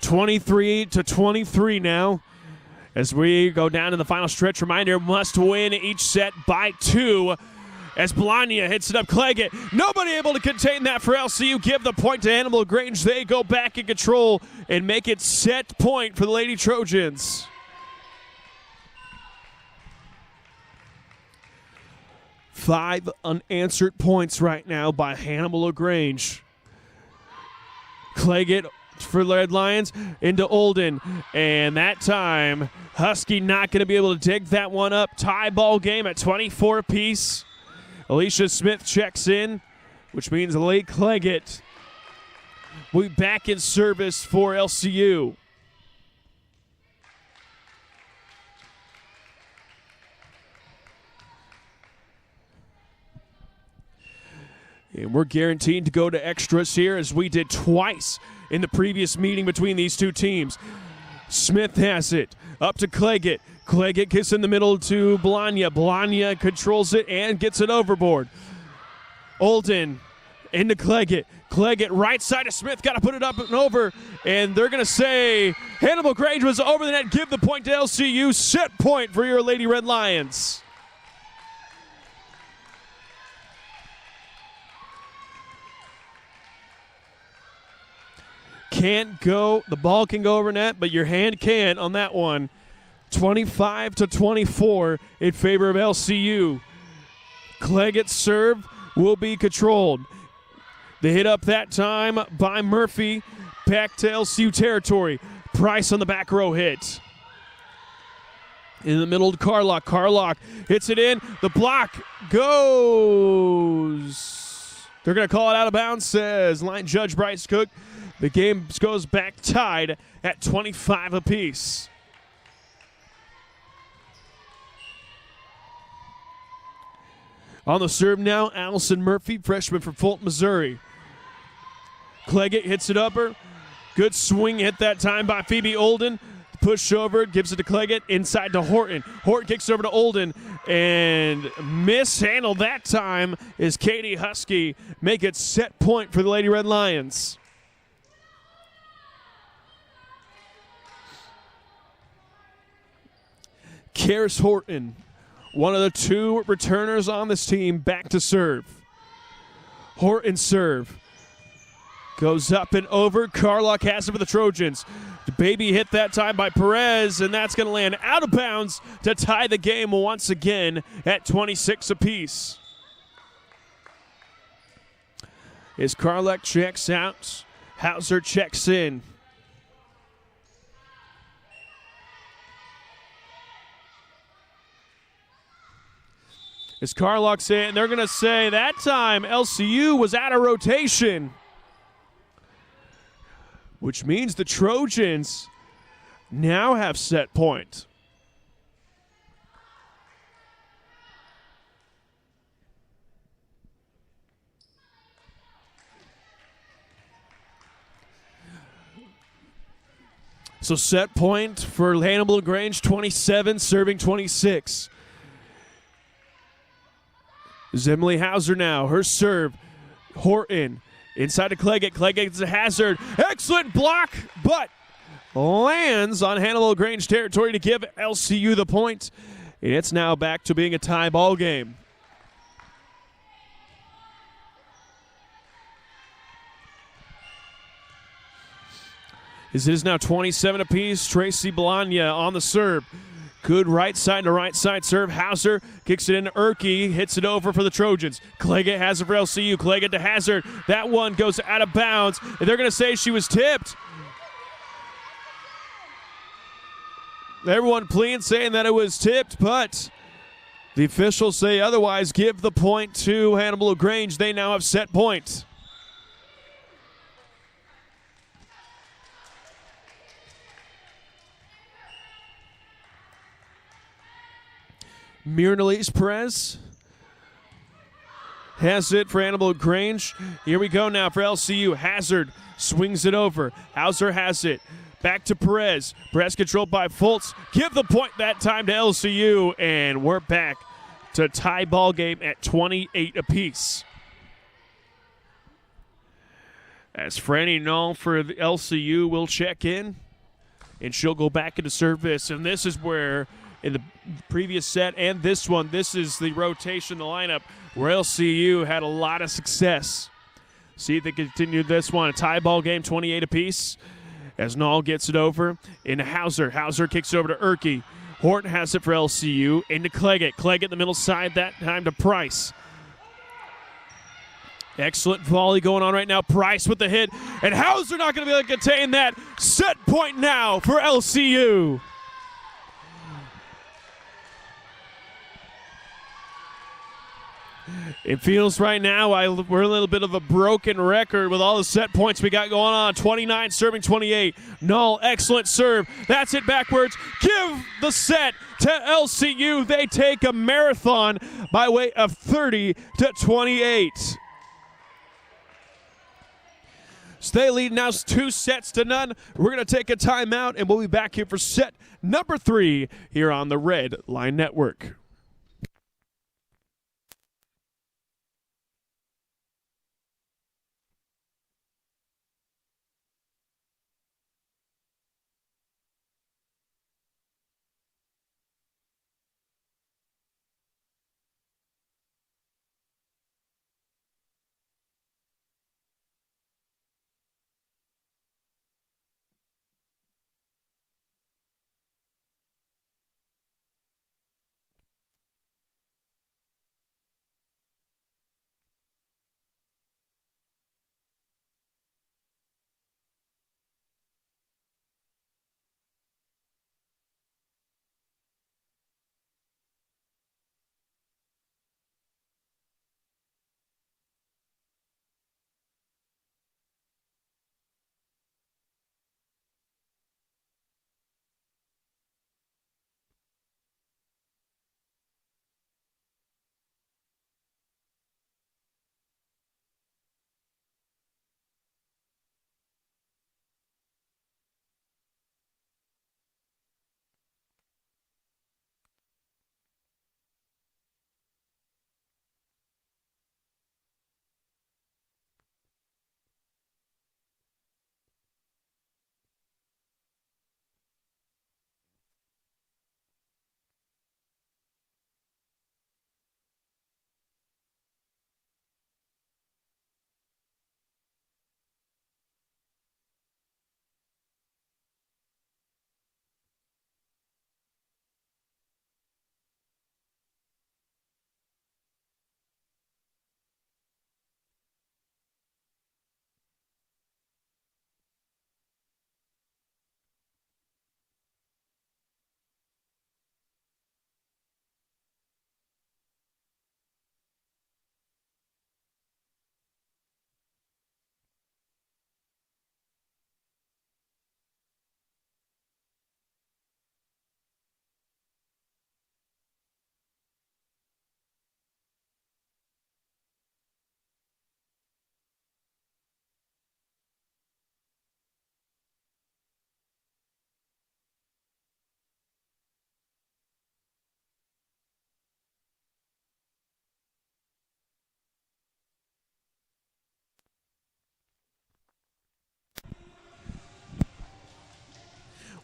23-23 now as we go down to the final stretch. Reminder, must win each set by 2 as Bologna hits it up. Cleggett, nobody able to contain that for LCU. Give the point to Hannibal LaGrange. They go back in control and make it set point for the Lady Trojans. Five unanswered points right now by Hannibal LaGrange. Cleggett for Red Lions into Olden. And that time, Husky not going to be able to dig that one up. Tie ball game at 24 apiece. Alicia Smith checks in, which means late Cleggett will be back in service for LCU. And we're guaranteed to go to extras here as we did twice in the previous meeting between these two teams. Smith has it. Up to Cleggett. Cleggett gets in the middle to Bologna. Bologna controls it and gets it overboard. Olden into Cleggett. Cleggett right side of Smith. Got to put it up and over. And they're going to say Hannibal LaGrange was over the net. Give the point to LCU. Set point for your Lady Red Lions. Can't go, the ball can go over net, but your hand can't on that one. 25-24 in favor of LCU. Cleggett's serve will be controlled. The hit up that time by Murphy. Back to LCU territory. Price on the back row hit. In the middle to Carlock. Carlock hits it in. The block goes. They're going to call it out of bounds, says line judge Bryce Cook. The game goes back tied at 25 apiece. On the serve now, Allison Murphy, freshman from Fulton, Missouri. Cleggett hits it upper. Good swing hit that time by Phoebe Olden. Push over, gives it to Cleggett, inside to Horton. Horton kicks over to Olden, and mishandled that time is Katie Husky. Make it set point for the Lady Red Lions. Karis Horton, one of the two returners on this team, back to serve. Horton serve. Goes up and over. Carlock has it for the Trojans. The baby hit that time by Perez, and that's going to land out of bounds to tie the game once again at 26 apiece. As Carlock checks out, Hauser checks in. As Carlock saying, they're going to say that time LCU was out of rotation, which means the Trojans now have set point. So set point for Hannibal LaGrange, 27, serving 26. There's Emily Hauser now. Her serve. Horton. Inside to Cleggett. Cleggett gets a hazard. Excellent block, but lands on Hannibal LaGrange territory to give LCU the point. And it's now back to being a tie ball game. As it is now 27 apiece. Tracy Bologna on the serve. Good right side to right side serve. Hauser kicks it into Erke, hits it over for the Trojans. Cleggett has it for LCU. Cleggett to Hazard. That one goes out of bounds. And they're going to say she was tipped. Everyone pleading saying that it was tipped, but the officials say otherwise. Give the point to Hannibal LaGrange. They now have set point. Mirnalise Perez has it for Hannibal LaGrange. Here we go now for LCU. Hazard swings it over. Hauser has it. Back to Perez. Perez controlled by Fultz. Give the point that time to LCU, and we're back to tie ball game at 28 apiece. As Franny Null for the LCU will check in, and she'll go back into service. And this is where, in the previous set and this one, this is the rotation, the lineup, where LCU had a lot of success. See if they continue this one. A tie ball game, 28 apiece. As Null gets it over into Hauser. Hauser kicks it over to Erke. Horton has it for LCU. Into Cleggett. Cleggett the middle side, that time to Price. Excellent volley going on right now. Price with the hit. And Hauser not going to be able to contain that. Set point now for LCU. It feels right now we're a little bit of a broken record with all the set points we got going on. 29 serving 28. Null, excellent serve. That's it backwards. Give the set to LCU. They take a marathon by way of 30-28. So they lead now 2-0. We're going to take a timeout, and we'll be back here for set number 3 here on the Red Line Network.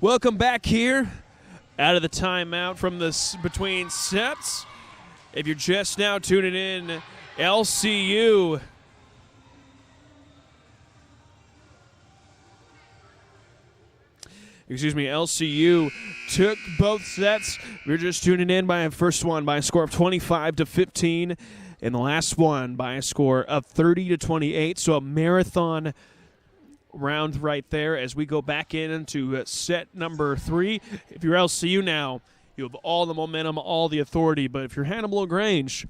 Welcome back here out of the timeout from this between sets. If you're just now tuning in, LCU LCU took both sets. We're just tuning in by a first one by a score of 25-15, and the last one by a score of 30-28. So a marathon round right there as we go back into set number 3. If you're LCU now, you have all the momentum, all the authority. But if you're Hannibal LaGrange,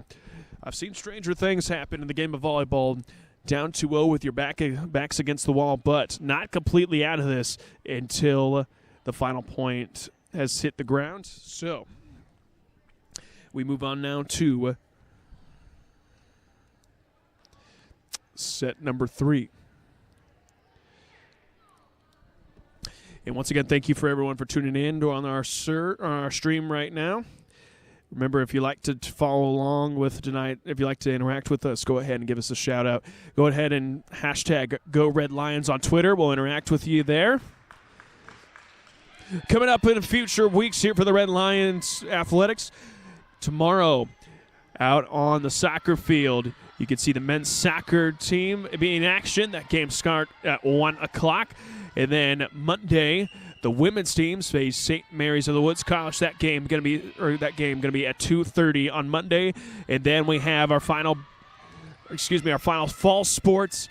I've seen stranger things happen in the game of volleyball. Down 2-0 with your backs against the wall, but not completely out of this until the final point has hit the ground. So we move on now to set number 3. And once again, thank you for everyone for tuning in on our stream right now. Remember, if you like to follow along with tonight, if you like to interact with us, go ahead and give us a shout out. Go ahead and hashtag #GoRedLions on Twitter. We'll interact with you there. Coming up in future weeks here for the Red Lions Athletics. Tomorrow, out on the soccer field, you can see the men's soccer team be in action. That game starts at 1 o'clock. And then Monday, the women's teams face St. Mary's of the Woods College. That game going to be at 2:30 on Monday, and then we have our final fall sports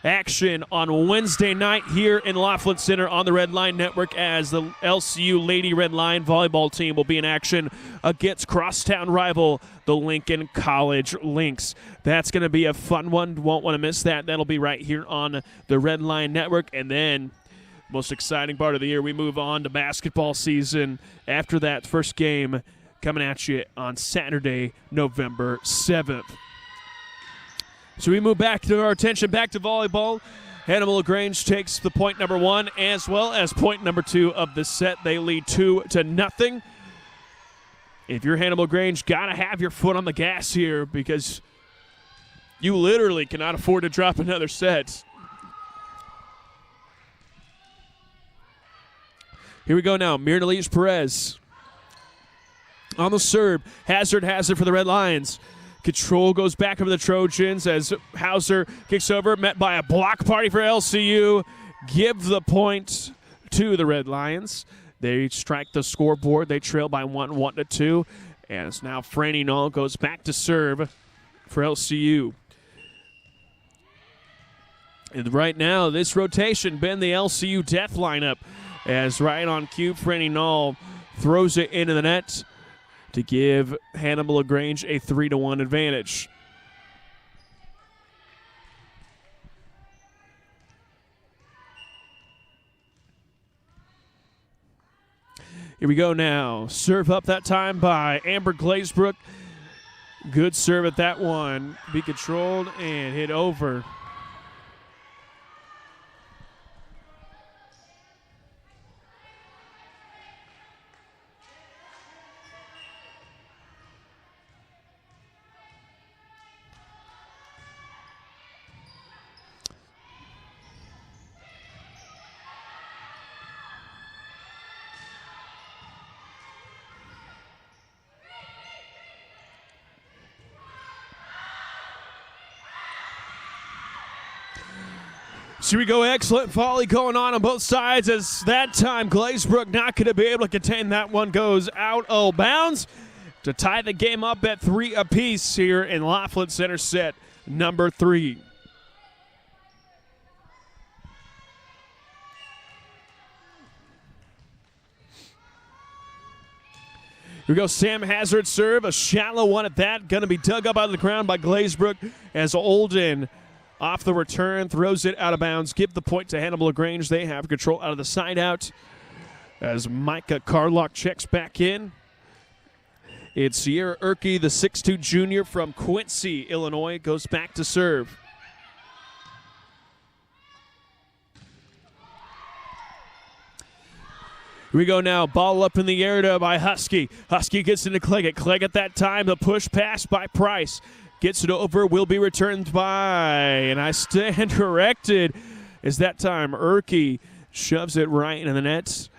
action on Wednesday night here in Laughlin Center on the Red Line Network, as the LCU Lady Red Line volleyball team will be in action against crosstown rival the Lincoln College Lynx. That's going to be a fun one. Won't want to miss that. That'll be right here on the Red Line Network, and then most exciting part of the year, we move on to basketball season. After that first game coming at you on Saturday, November 7th. So we move back to our attention, back to volleyball. Hannibal LaGrange takes the point number 1 as well as point number 2 of the set. They lead 2-0. If you're Hannibal LaGrange, got to have your foot on the gas here because you literally cannot afford to drop another set. Here we go now. Mirnalis Perez on the serve. Hazard for the Red Lions. Control goes back over the Trojans as Hauser kicks over, met by a block party for LCU. Give the point to the Red Lions. They strike the scoreboard. They trail by 1-2. And it's now Franny Knoll goes back to serve for LCU. And right now, this rotation been the LCU death lineup, as right on cue, Franny Knoll throws it into the net to give Hannibal LaGrange a 3-1 advantage. Here we go now. Serve up that time by Amber Glazebrook. Good serve at that one. Be controlled and hit over. So here we go, excellent volley going on both sides, as that time Glazebrook not going to be able to contain that one, goes out of bounds to tie the game up at 3 apiece here in Laughlin Center set number 3. Here we go, Sam Hazard serve, a shallow one at that, going to be dug up out of the ground by Glazebrook as Olden off the return, throws it out of bounds. Give the point to Hannibal LaGrange. They have control out of the side out as Micah Carlock checks back in. It's Sierra Erkey, the 6'2 junior from Quincy, Illinois, goes back to serve. Here we go now. Ball up in the air by Husky. Husky gets into Cleggett. Cleggett that time. The push pass by Price. Gets it over, will be returned by, and I stand corrected, as that time Erkey shoves it right into the net.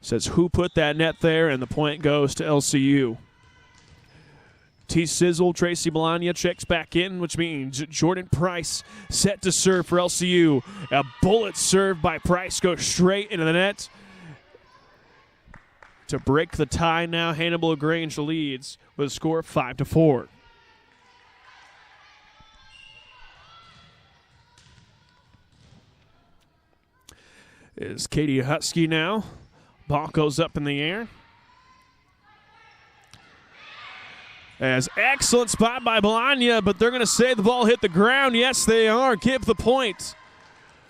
says who put that net there, and the point goes to LCU. T-Sizzle, Tracy Melania checks back in, which means Jordan Price set to serve for LCU. A bullet serve by Price goes straight into the net. To break the tie now, Hannibal LaGrange leads with a score of 5-4. Is Katie Husky now. Ball goes up in the air. As excellent spot by Melania, but they're going to say the ball hit the ground. Yes, they are. Give the point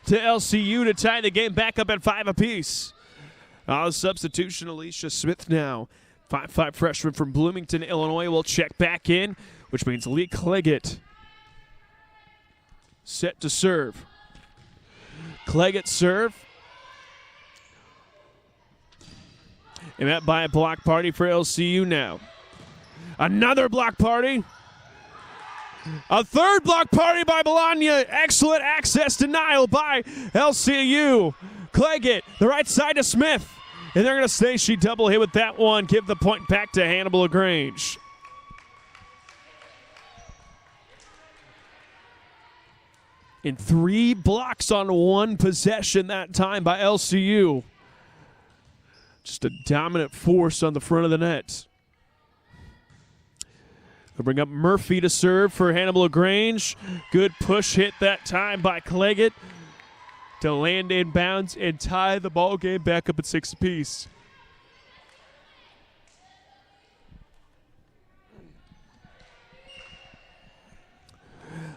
to LCU to tie the game back up at 5 apiece. The substitution, Alicia Smith now. 5'5" freshman from Bloomington, Illinois, will check back in, which means Lee Cleggett set to serve. Cleggett serve. And met by a block party for LCU now. Another block party. A third block party by Melania. Excellent access denial by LCU. Cleggett, the right side to Smith. And they're going to say she double hit with that one. Give the point back to Hannibal LaGrange. In 3 blocks on 1 possession that time by LCU. Just a dominant force on the front of the net. They'll bring up Murphy to serve for Hannibal LaGrange. Good push hit that time by Cleggett to land in bounds and tie the ball game back up at 6 apiece.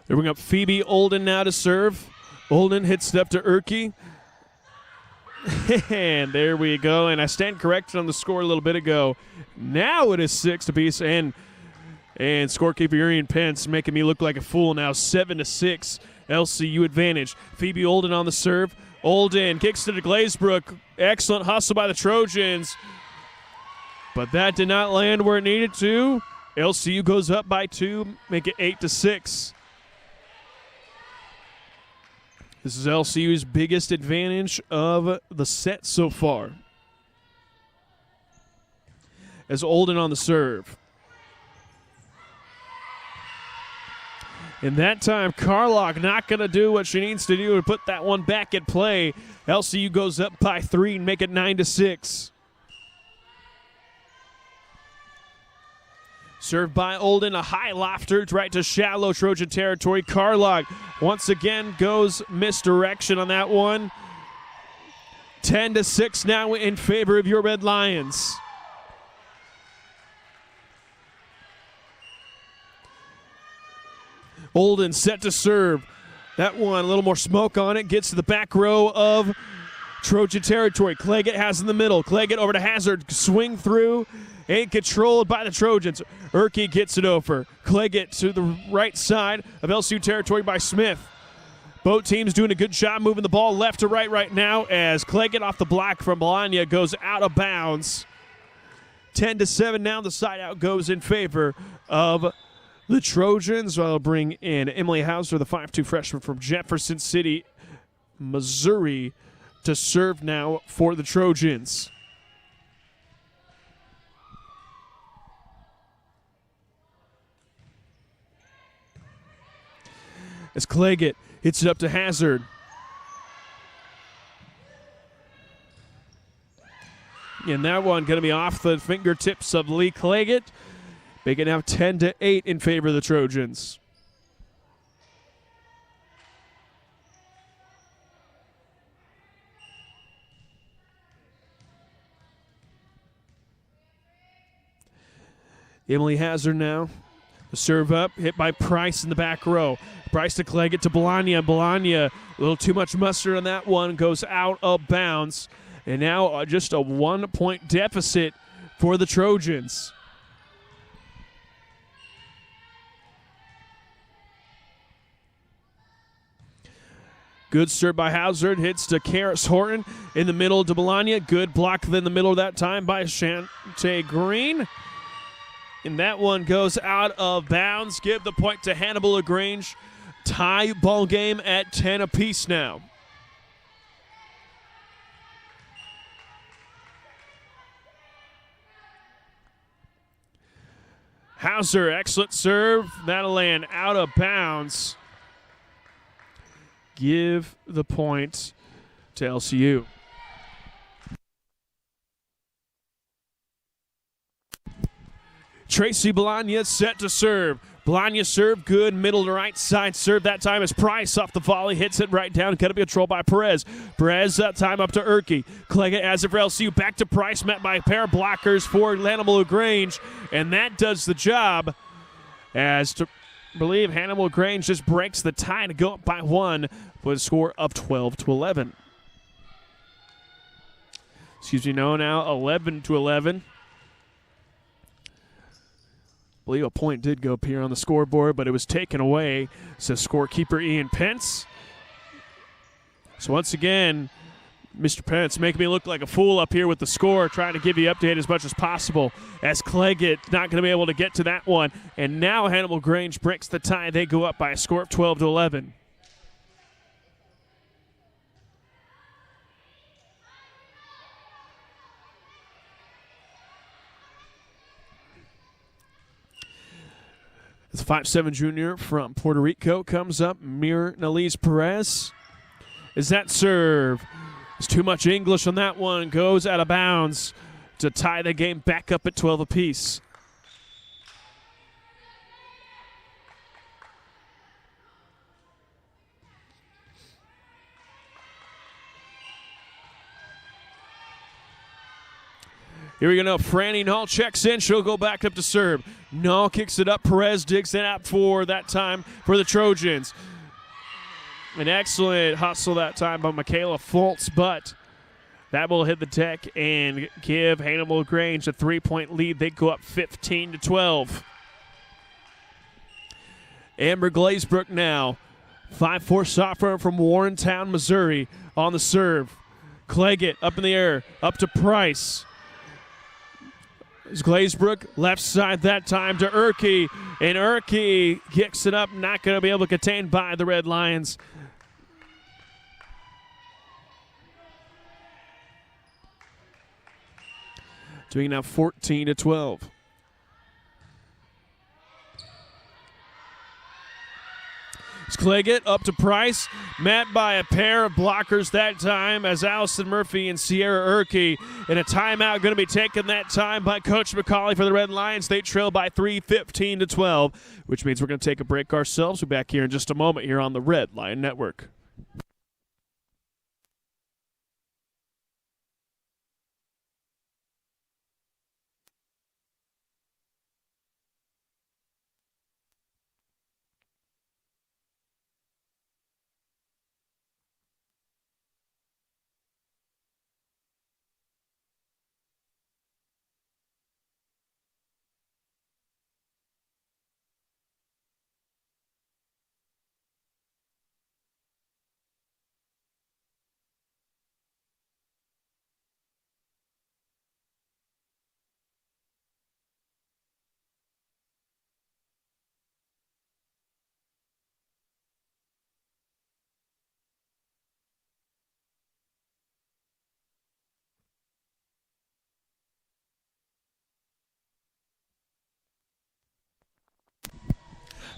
They bring up Phoebe Olden now to serve. Olden hits it up to Erke. And there we go. And I stand corrected on the score a little bit ago. Now it is 6 apiece. And scorekeeper Urian Pence making me look like a fool now. 7-6. LCU advantage. Phoebe Olden on the serve. Olden kicks to Glazebrook. Excellent hustle by the Trojans. But that did not land where it needed to. LCU goes up by 2, make it 8-6. This is LCU's biggest advantage of the set so far. As Olden on the serve. And that time, Carlock not going to do what she needs to do to put that one back at play. LCU goes up by 3 and make it 9-6. Served by Olden, a high lofter right to shallow Trojan territory. Carlock once again goes misdirection on that one. 10-6 now in favor of your Red Lions. Olden set to serve. That one, a little more smoke on it, gets to the back row of Trojan territory. Cleggett has in the middle. Cleggett over to Hazard, swing through, and controlled by the Trojans. Erke gets it over. Cleggett to the right side of LCU territory by Smith. Both teams doing a good job moving the ball left to right now as Cleggett off the block from Melania goes out of bounds. 10-7 now. The side out goes in favor of the Trojans. I'll bring in Emily Hauser, the 5'2" freshman from Jefferson City, Missouri, to serve now for the Trojans. As Cleggett hits it up to Hazard. And that one going to be off the fingertips of Lee Cleggett. Make it now 10-8 in favor of the Trojans. Emily Hazard now. The serve up, hit by Price in the back row. Price to Cleggett to Belania. Belania, a little too much mustard on that one, goes out of bounds. And now just a 1-point deficit for the Trojans. Good serve by Hazard, hits to Karis Horton in the middle to Belania. Good block in the middle that time by Shantae Green. And that one goes out of bounds. Give the point to Hannibal LaGrange. Tie ball game at 10 apiece now. Hauser, excellent serve. That'll land out of bounds. Give the point to LCU. Tracy Bologna set to serve. Bologna serve, good, middle to right side serve. That time is Price off the volley, hits it right down. Got to be controlled by Perez. Perez, that time up to Erke. Clegget has it for LCU. Back to Price, met by a pair of blockers for Hannibal LaGrange. And that does the job, as to believe Hannibal LaGrange just breaks the tie to go up by 1 with a score of 12-11. Now 11-11. I believe a point did go up here on the scoreboard, but it was taken away, says scorekeeper Ian Pence. So once again, Mr. Pence making me look like a fool up here with the score, trying to give you update as much as possible, as Clegget not going to be able to get to that one. And now Hannibal LaGrange breaks the tie. They go up by a score of 12-11. The 5'7" junior from Puerto Rico comes up. Mir Naliz Perez. Is that serve? There's too much English on that one. Goes out of bounds to tie the game back up at 12 apiece. Here we go now. Franny Null checks in. She'll go back up to serve. Null kicks it up. Perez digs it out for that time for the Trojans. An excellent hustle that time by Michaela Fultz, but that will hit the deck and give Hannibal LaGrange a 3-point lead. They go up 15-12. Amber Glazebrook now. 5'4" sophomore from Warrentown, Missouri on the serve. Clegget up in the air. Up to Price. Glazebrook left side that time to Erke, and Erke kicks it up, not going to be able to contain by the Red Lions. Doing now 14-12. Clegget up to Price, met by a pair of blockers that time as Allison Murphy and Sierra Erke. And a timeout going to be taken that time by Coach McCauley for the Red Lions. They trail by 3, 15-12, which means we're going to take a break ourselves. We'll be back here in just a moment here on the Red Lion Network.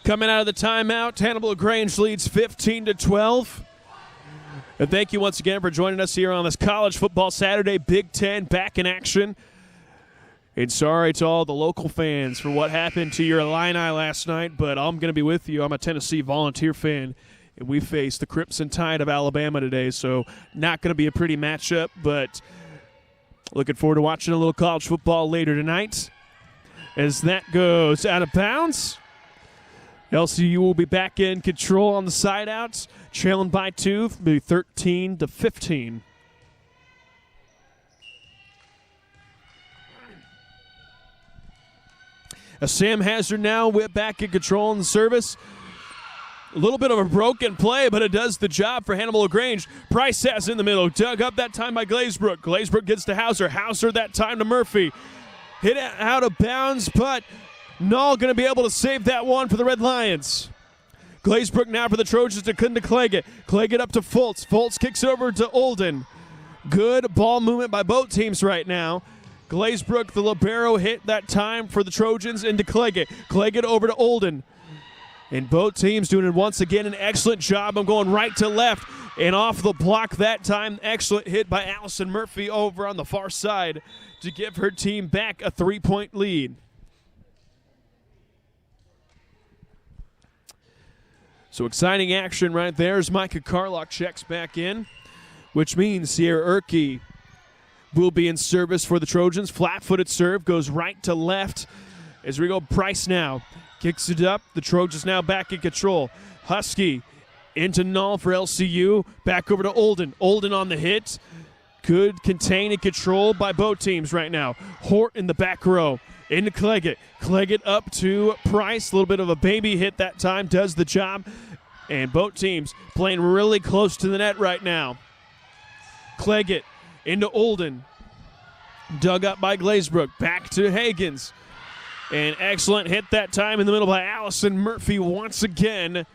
Coming out of the timeout, Hannibal LaGrange leads 15-12. And thank you once again for joining us here on this College Football Saturday. Big Ten back in action. And sorry to all the local fans for what happened to your Illini last night, but I'm going to be with you. I'm a Tennessee Volunteer fan, and we face the Crimson Tide of Alabama today, so not going to be a pretty matchup, but looking forward to watching a little college football later tonight. As that goes out of bounds, LCU will be back in control on the side outs, trailing by 2, maybe 13-15. Sam Hazard now back in control in the service. A little bit of a broken play, but it does the job for Hannibal LaGrange. Price has in the middle, dug up that time by Glazebrook. Glazebrook gets to Hauser. Hauser that time to Murphy. Hit it out of bounds, but Null going to be able to save that one for the Red Lions. Glazebrook now for the Trojans to Clegget. Clegget up to Fultz. Fultz kicks it over to Olden. Good ball movement by both teams right now. Glazebrook, the libero, hit that time for the Trojans into Cleggett. Cleggett over to Olden. And both teams doing it once again an excellent job of going right to left and off the block that time. Excellent hit by Allison Murphy over on the far side to give her team back a 3-point lead. So exciting action right there as Micah Carlock checks back in, which means Sierra Erke will be in service for the Trojans. Flat-footed serve goes right to left as we go Price now. Kicks it up. The Trojans now back in control. Husky into Null for LCU. Back over to Olden. Olden on the hit. Good contain and control by both teams right now. Hort in the back row. Into Cleggett. Cleggett up to Price. A little bit of a baby hit that time. Does the job. And both teams playing really close to the net right now. Cleggett into Olden. Dug up by Glazebrook. Back to Hagans. An excellent hit that time in the middle by Allison Murphy once again.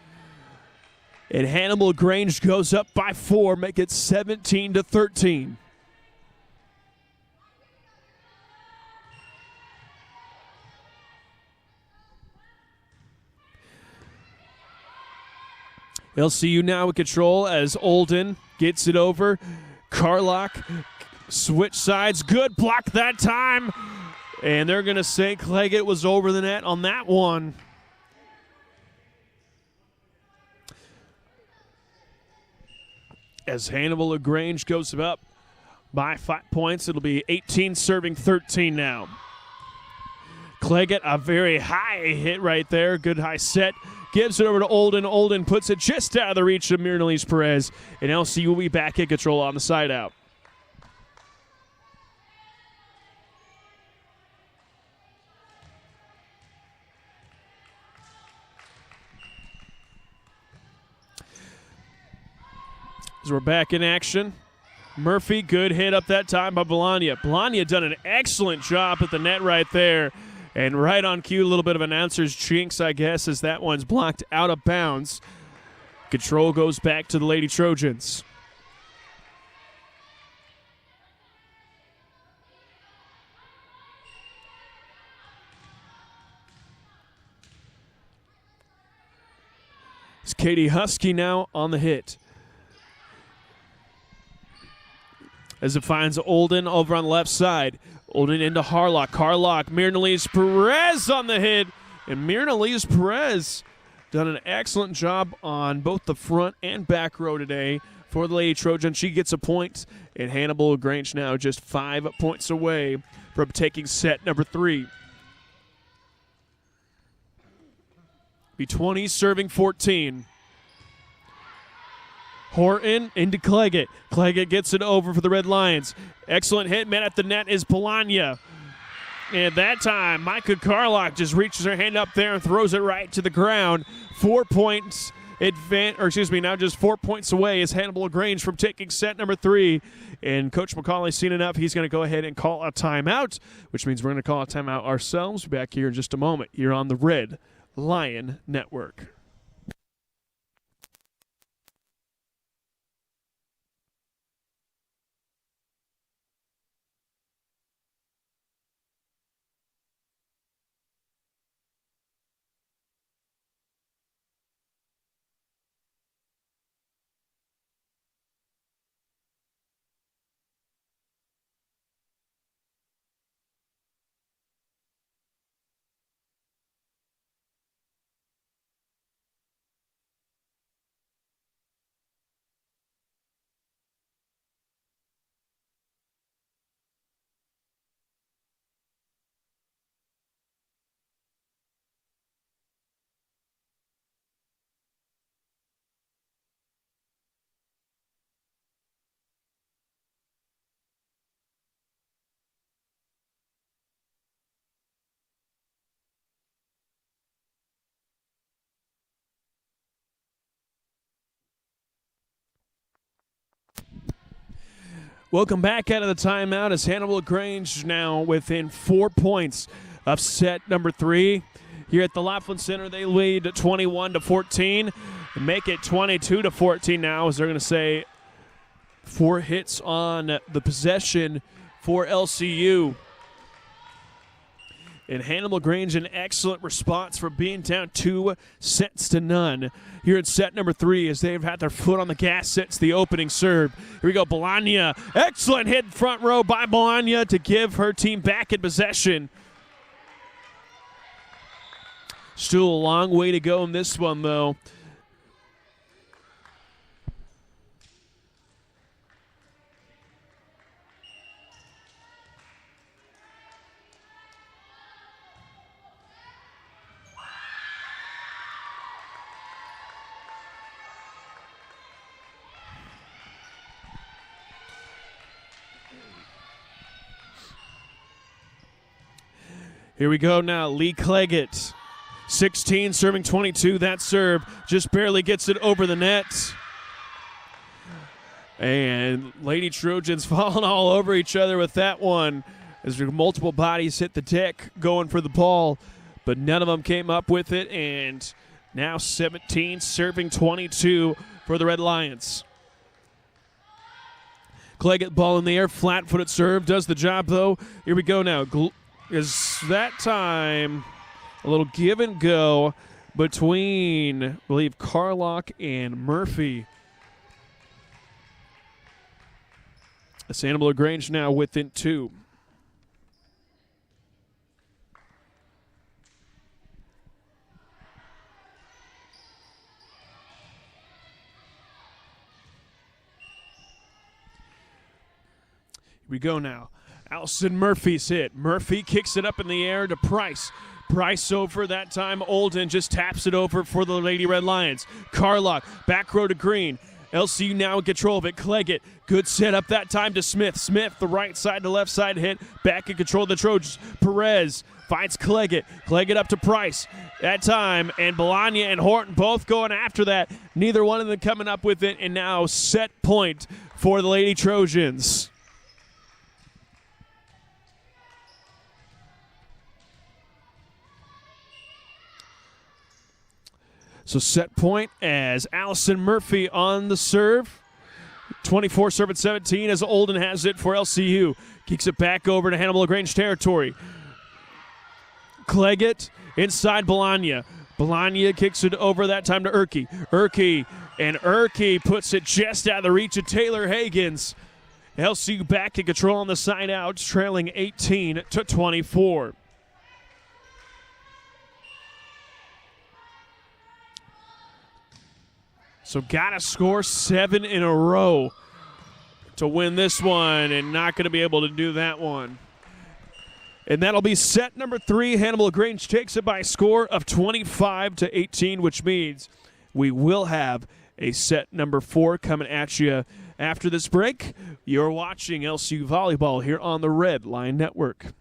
And Hannibal Grange goes up by 4, make it 17-13. LCU now in control as Olden gets it over. Carlock, switch sides, good block that time. And they're going to say Cleggett was over the net on that one. As Hannibal LaGrange goes up by 5 points, it'll be 18 serving 13 now. Cleggett, a very high hit right there. Good high set. Gives it over to Olden. Olden puts it just out of the reach of Mirnalise Perez. And LCU will be back in control on the side out. As we're back in action, Murphy, good hit up that time by Bologna. Bologna done an excellent job at the net right there. And right on cue, a little bit of announcer's jinx, I guess, as that one's blocked out of bounds. Control goes back to the Lady Trojans. It's Katie Husky now on the hit. As it finds Olden over on the left side. Olden into Harlock. Harlock, Mirnalise Perez on the hit. And Mirnalise Perez done an excellent job on both the front and back row today for the Lady Trojan. She gets a point, and Hannibal LaGrange now just 5 points away from taking set number 3. Be 20 serving 14. Horton into Cleggett. Cleggett gets it over for the Red Lions. Excellent hit. Man at the net is Polania. And that time, Micah Carlock just reaches her hand up there and throws it right to the ground. 4 points now just 4 points away is Hannibal LaGrange from taking set number 3. And Coach McCauley's seen enough. He's going to go ahead and call a timeout, which means we're going to call a timeout ourselves. We'll be back here in just a moment here on the Red Lion Network. Welcome back out of the timeout as Hannibal LaGrange now within 4 points of set number 3. Here at the Laughlin Center, they lead 21-14. Make it 22-14 now as they're going to say 4 hits on the possession for LCU. And Hannibal Grange, an excellent response for being down 2-0 here in set number 3 as they've had their foot on the gas since the opening serve. Here we go, Bologna. Excellent hit front row by Bologna to give her team back in possession. Still a long way to go in this one, though. Here we go now, Lee Cleggett. 16 serving 22. That serve just barely gets it over the net. And Lady Trojans falling all over each other with that one as multiple bodies hit the deck going for the ball, but none of them came up with it. And now 17 serving 22 for the Red Lions. Cleggett ball in the air, flat-footed serve, does the job though. Here we go now. Is that time a little give and go between, I believe, Carlock and Murphy. Hannibal LaGrange now within 2. Here we go now. Allison Murphy's hit. Murphy kicks it up in the air to Price. Price over that time. Olden just taps it over for the Lady Red Lions. Carlock, back row to Green. LCU now in control of it. Cleggett, good setup that time to Smith. Smith, the right side to left side hit. Back in control of the Trojans. Perez finds Cleggett. Cleggett up to Price that time. And Bologna and Horton both going after that. Neither one of them coming up with it. And now set point for the Lady Trojans. So set point as Allison Murphy on the serve. 24 serving 17 as Olden has it for LCU. Kicks it back over to Hannibal LaGrange territory. Cleggett inside Bologna. Bologna kicks it over that time to Erke. Erke puts it just out of the reach of Taylor Hagens. LCU back in control on the side out, trailing 18-24. So got to score 7 in a row to win this one, and not going to be able to do that one. And that'll be set number 3. Hannibal LaGrange takes it by a score of 25-18, which means we will have a set number 4 coming at you after this break. You're watching LCU Volleyball here on the Red Line Network.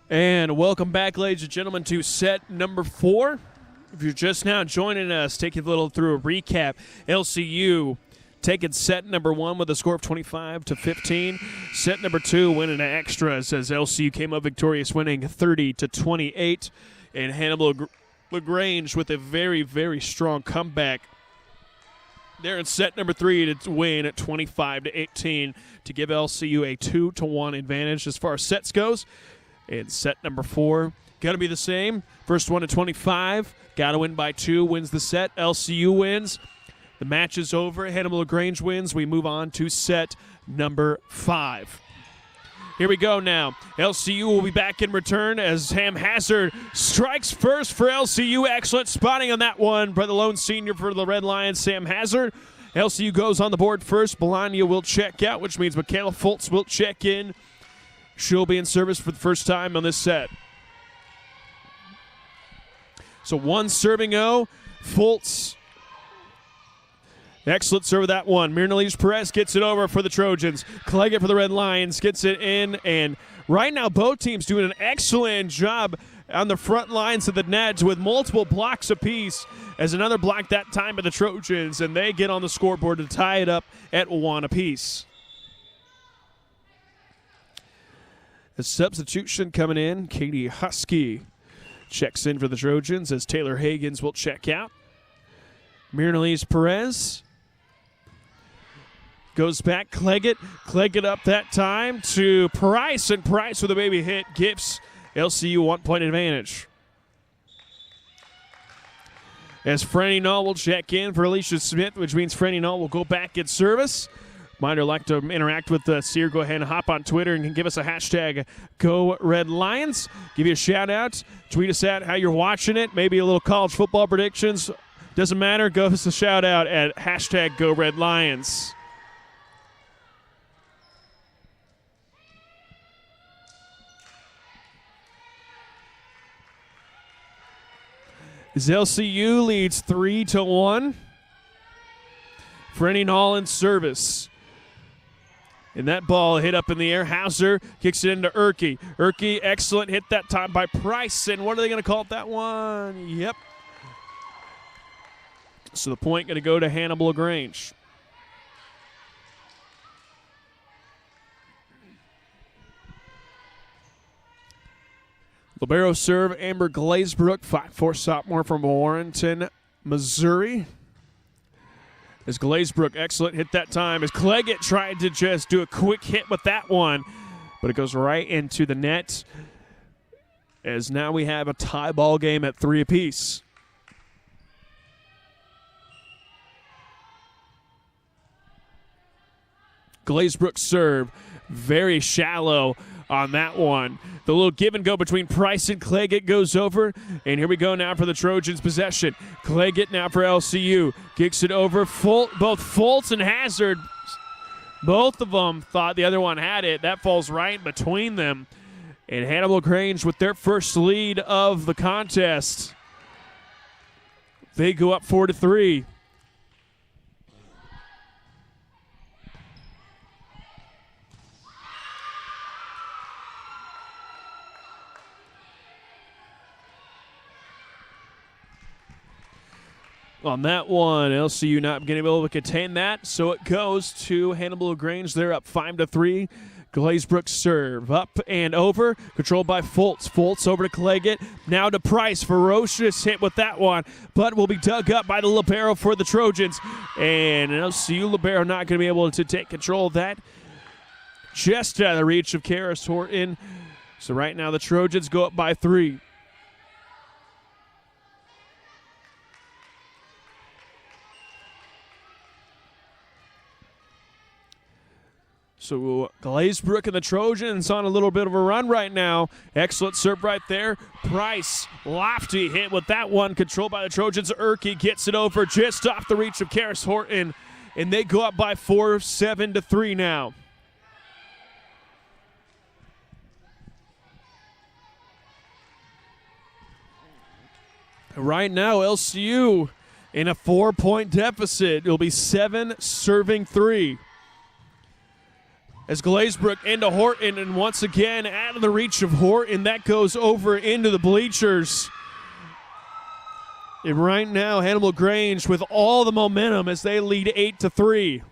And welcome back, ladies and gentlemen, to set number 4. If you're just now joining us, take a little through a recap. LCU taking set number 1 with a score of 25-15. Set number 2 winning an extras as LCU came up victorious, winning 30-28. And Hannibal LaGrange with a very, very strong comeback there in set number 3 to win at 25-18 to give LCU a 2-1 advantage as far as sets goes. And set number 4, got to be the same. First one at 25, got to win by 2, wins the set. LCU wins. The match is over. Hannibal LaGrange wins. We move on to set number 5. Here we go now. LCU will be back in return as Sam Hazard strikes first for LCU. Excellent spotting on that one by the lone senior for the Red Lions, Sam Hazard. LCU goes on the board first. Bologna will check out, which means Michaela Fultz will check in. She'll be in service for the first time on this set. So 1 serving O. Fultz. Excellent serve with that one. Mirnalise Perez gets it over for the Trojans. Cleggett for the Red Lions gets it in. And right now both teams doing an excellent job on the front lines of the nets with multiple blocks apiece. As another block that time by the Trojans. And they get on the scoreboard to tie it up at 1 apiece. A substitution coming in. Katie Husky checks in for the Trojans as Taylor Hagans will check out. Mirnalise Perez goes back. Cleggett up that time to Price, and Price with a baby hit gives LCU 1-point advantage. As Franny Null will check in for Alicia Smith, which means Franny Null will go back in service. Reminder, like to interact with Sear, go ahead and hop on Twitter and give us a hashtag #GoRedLions. Give you a shout out. Tweet us out how you're watching it. Maybe a little college football predictions. Doesn't matter. Give us a shout out at hashtag #GoRedLions. As LCU leads 3-1. Franny Null in service. And that ball hit up in the air. Hauser kicks it into Erke. Erke, excellent hit that time by Price. And what are they going to call it that one? Yep. So the point going to go to Hannibal LaGrange. Libero serve, Amber Glazebrook, 5'4" sophomore from Warrenton, Missouri. As Glazebrook, excellent hit that time. As Cleggett tried to just do a quick hit with that one, but it goes right into the net. As now we have a tie ball game at 3 apiece. Glazebrook serve, very shallow on that one. The little give and go between Price and Cleggett goes over. And here we go now for the Trojans' possession. Cleggett now for LCU. Kicks it over. Both Fultz and Hazard, both of them thought the other one had it. That falls right between them. And Hannibal LaGrange with their first lead of the contest. They go up 4-3. On that one, LCU not being able to contain that, so it goes to Hannibal LaGrange. They're up 5-3. Glazebrook serve up and over, controlled by Fultz. Fultz over to Cleggett, now to Price. Ferocious hit with that one, but will be dug up by the libero for the Trojans. And LCU libero not going to be able to take control of that. Just out of the reach of Karis Horton. So right now the Trojans go up by 3. So Glazebrook and the Trojans on a little bit of a run right now. Excellent serve right there. Price, lofty hit with that one. Controlled by the Trojans. Erke gets it over just off the reach of Karis Horton. And they go up by 4, 7-3 now. Right now, LCU in a 4-point deficit. It'll be 7 serving 3. as Glazebrook into Horton, and once again out of the reach of Horton. That goes over into the bleachers. And right now, Hannibal Grange with all the momentum as they lead 8-3.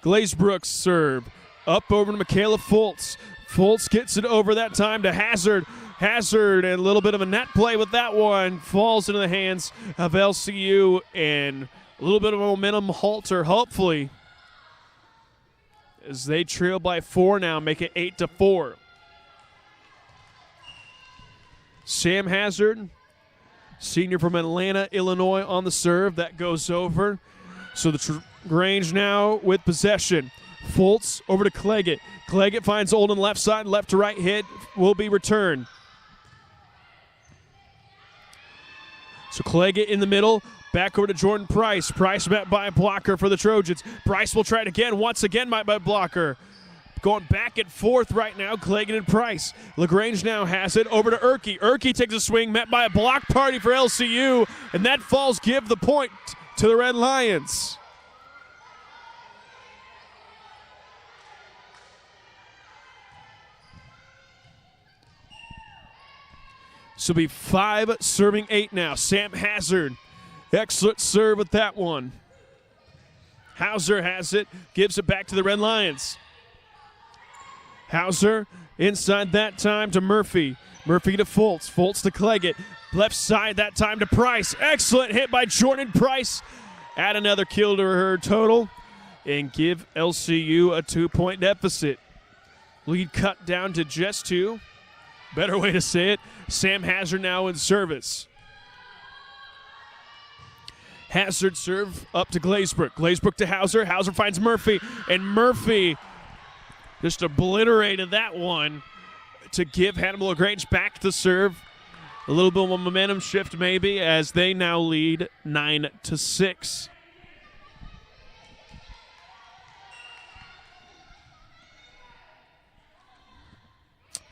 Glazebrook's serve up over to Michaela Fultz. Fultz gets it over that time to Hazard. Hazard, and a little bit of a net play with that one, falls into the hands of LCU, and a little bit of a momentum halter, hopefully, as they trail by 4 now, make it 8-4. Sam Hazard, senior from Atlanta, Illinois, on the serve. That goes over. So the Grange now with possession. Fultz over to Cleggett. Cleggett finds Olden left side, left to right hit will be returned. So Cleggett in the middle, back over to Jordan Price. Price met by a blocker for the Trojans. Price will try it again, once again met by a blocker. Going back and forth right now, Cleggett and Price. LaGrange now has it over to Erkey. Erkey takes a swing, met by a block party for LCU, and that falls give the point to the Red Lions. So it'll be 5 serving 8 now. Sam Hazard, excellent serve with that one. Hauser has it, gives it back to the Red Lions. Hauser inside that time to Murphy. Murphy to Fultz. Fultz to Cleggett. Left side that time to Price. Excellent hit by Jordan Price. Add another kill to her total and give LCU a 2-point deficit. Lead cut down to just 2. Better way to say it. Sam Hazard now in service. Hazard serve up to Glazebrook. Glazebrook to Hauser. Hauser finds Murphy, and Murphy just obliterated that one to give Hannibal LaGrange back to serve. A little bit of a momentum shift maybe as they now lead 9-6.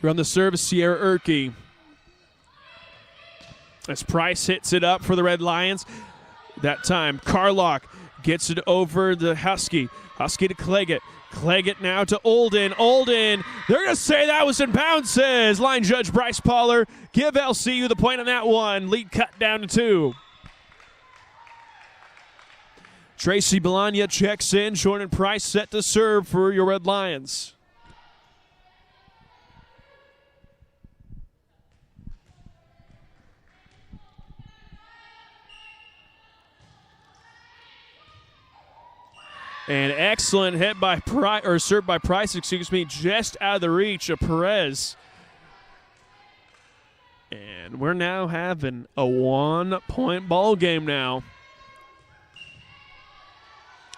Run the service, Sierra Erkey. As Price hits it up for the Red Lions. That time, Carlock gets it over the Husky. Husky to Cleggett. Cleggett now to Olden. Olden, they're going to say that was in bounds, says line judge Bryce Poller. Give LCU the point on that one. Lead cut down to 2. Tracy Bologna checks in. Jordan Price set to serve for your Red Lions. An excellent hit by Price, or serve by Price, just out of the reach of Perez. And we're now having a 1-point ball game now.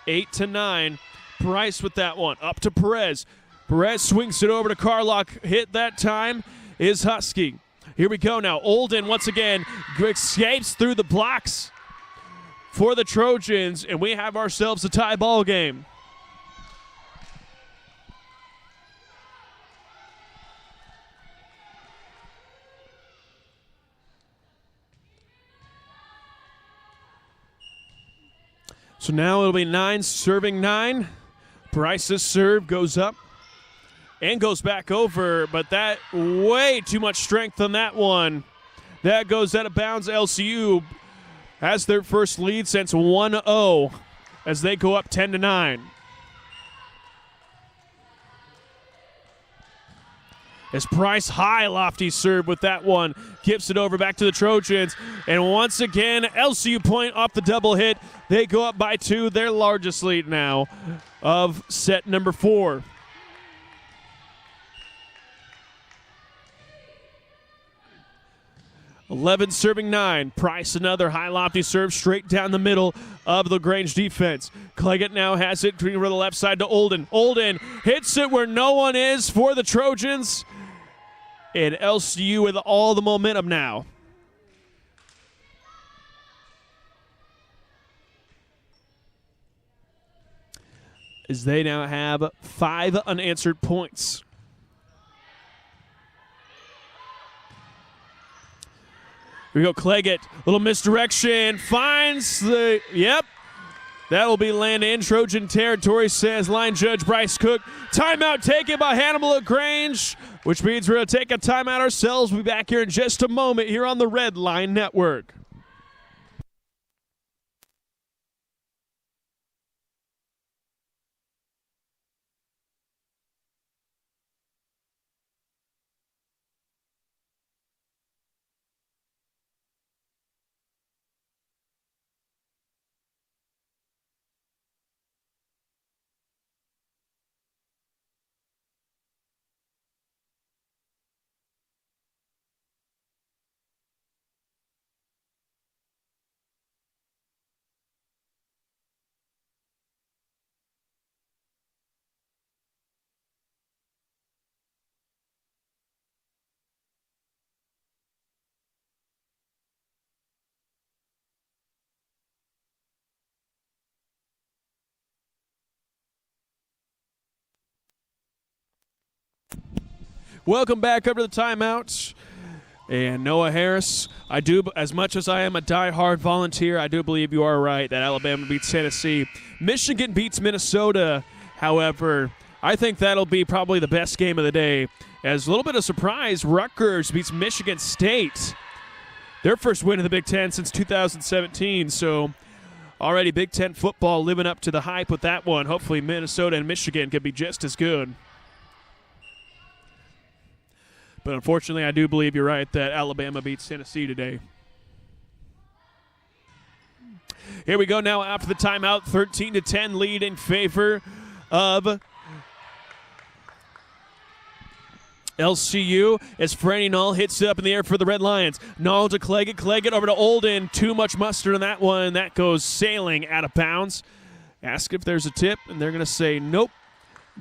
8-9. Price with that one. Up to Perez. Perez swings it over to Carlock. Hit that time is Husky. Here we go now. Olden once again escapes through the blocks for the Trojans, and we have ourselves a tie ball game. So now it'll be 9 serving 9. Bryce's serve goes up and goes back over, but that way too much strength on that one. That goes out of bounds. LCU has their first lead since 1-0 as they go up 10-9. As Price high lofty serve with that one, gives it over back to the Trojans. And once again, LCU point off the double hit. They go up by 2, their largest lead now of set number 4. (11 serving 9. Price another high lofty serve straight down the middle of the Grange defense. Cleggett now has it from the left side to Olden. Olden hits it where no one is for the Trojans. And LCU with all the momentum now. As they now have 5 unanswered points. Here we go, Cleggett. Little misdirection. Finds the, yep. That'll be land in Trojan territory, says line judge Bryce Cook. Timeout taken by Hannibal LaGrange, which means we're going to take a timeout ourselves. We'll be back here in just a moment here on the Red Line Network. Welcome back up to the timeouts. And Noah Harris, I do, as much as I am a diehard volunteer, I do believe you are right that Alabama beats Tennessee. Michigan beats Minnesota. However, I think that'll be probably the best game of the day. As a little bit of surprise, Rutgers beats Michigan State. Their first win in the Big Ten since 2017. So already Big Ten football living up to the hype with that one. Hopefully Minnesota and Michigan could be just as good. But unfortunately, I do believe you're right that Alabama beats Tennessee today. Here we go now after the timeout. 13-10 lead in favor of LCU as Franny Null hits it up in the air for the Red Lions. Null to Cleggett. Cleggett over to Olden. Too much mustard on that one. That goes sailing out of bounds. Ask if there's a tip, and they're going to say nope.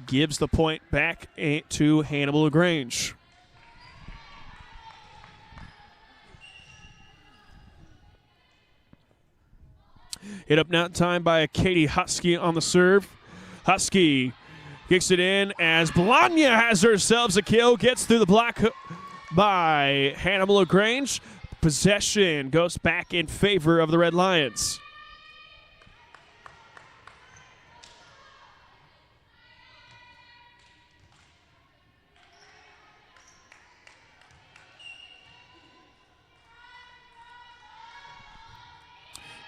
Gives the point back to Hannibal LaGrange. Hit up now time by Katie Husky on the serve. Husky kicks it in as Bologna has herself a kill. Gets through the block by Hannibal LaGrange. Possession goes back in favor of the Red Lions.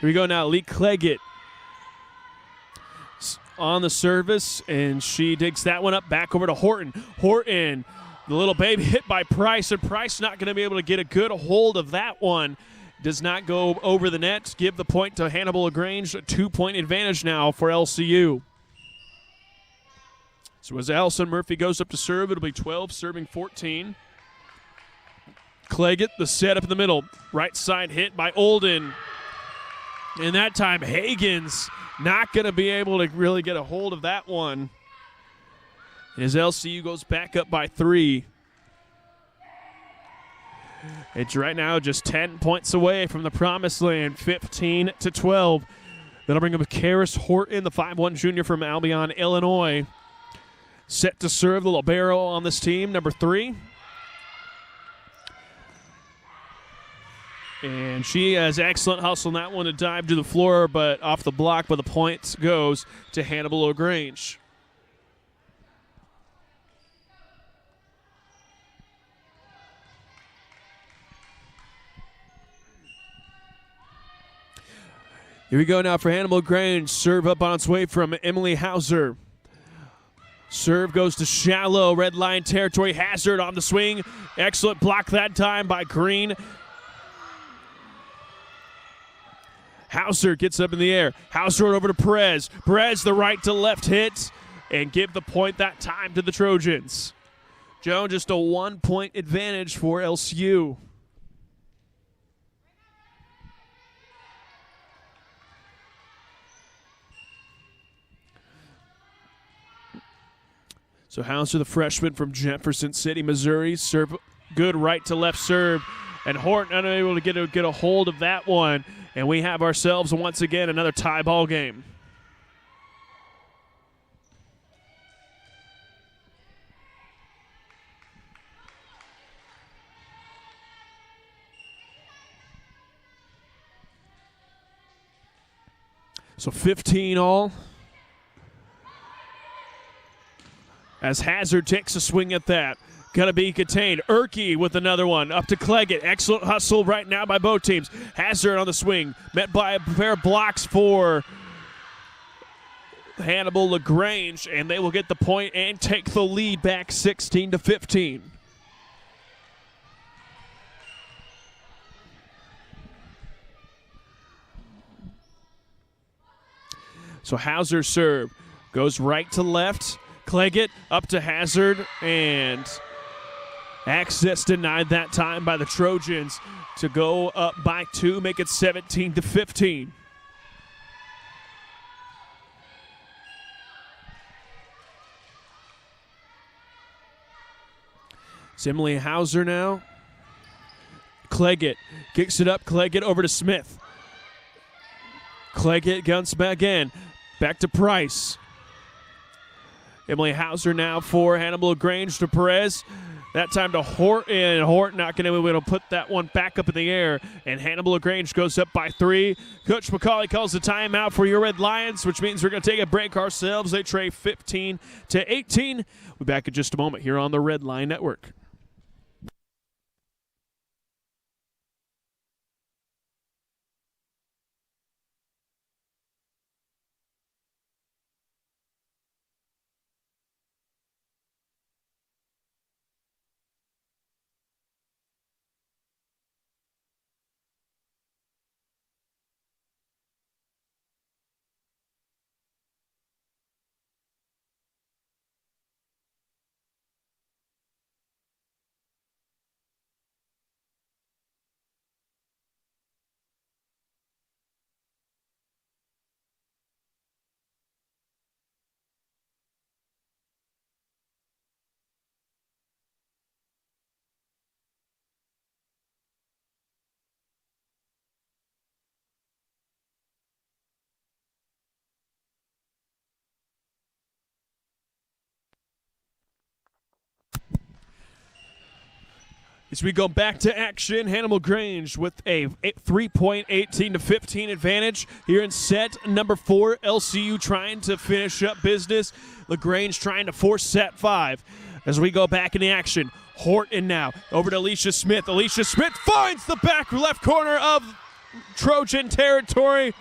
Here we go now. Lee Cleggett on the service, and she digs that one up back over to Horton. Horton, the little baby hit by Price, and Price not going to be able to get a good hold of that one. Does not go over the net. Give the point to Hannibal LaGrange. A 2-point advantage now for LCU. So as Allison Murphy goes up to serve, it'll be 12, serving 14. Cleggett, the setup in the middle. Right side hit by Olden. And that time, Hagen's not going to be able to really get a hold of that one. As LCU goes back up by 3. It's right now just 10 points away from the promised land, 15-12. That'll bring up Karis Horton, the 5'1 junior from Albion, Illinois. Set to serve the libero on this team, number 3. And she has excellent hustle on that one to dive to the floor, but off the block, but the point goes to Hannibal LaGrange. Here we go now for Hannibal LaGrange. Serve up on its way from Emily Hauser. Serve goes to shallow, red line territory. Hazard on the swing. Excellent block that time by Green. Hauser gets up in the air. Hauser over to Perez. Perez, the right to left hit, and give the point that time to the Trojans. Joe, just a 1-point advantage for LCU. So Hauser, the freshman from Jefferson City, Missouri, serve good right to left serve, and Horton unable to get a hold of that one. And we have ourselves, once again, another tie ball game. So 15 all. As Hazard takes a swing at that. Going to be contained. Erke with another one. Up to Cleggett. Excellent hustle right now by both teams. Hazard on the swing. Met by a pair of blocks for Hannibal LaGrange. And they will get the point and take the lead back 16-15. So Hauser serve. Goes right to left. Cleggett up to Hazard, and access denied that time by the Trojans to go up by 2, make it 17-15. It's Emily Hauser now. Cleggett kicks it up. Cleggett over to Smith. Cleggett guns back in. Back to Price. Emily Hauser now for Hannibal LaGrange to Perez. That time to Horton, and Horton not going to be able to put that one back up in the air. And Hannibal LaGrange goes up by 3. Coach McCauley calls a timeout for your Red Lions, which means we're going to take a break ourselves. They trail 15-18. We'll be back in just a moment here on the Red Line Network. As we go back to action, Hannibal LaGrange with a 3-point 18-15 advantage here in set number 4. LCU trying to finish up business. LaGrange trying to force set 5. As we go back in the action, Horton now over to Alicia Smith. Alicia Smith finds the back left corner of Trojan territory.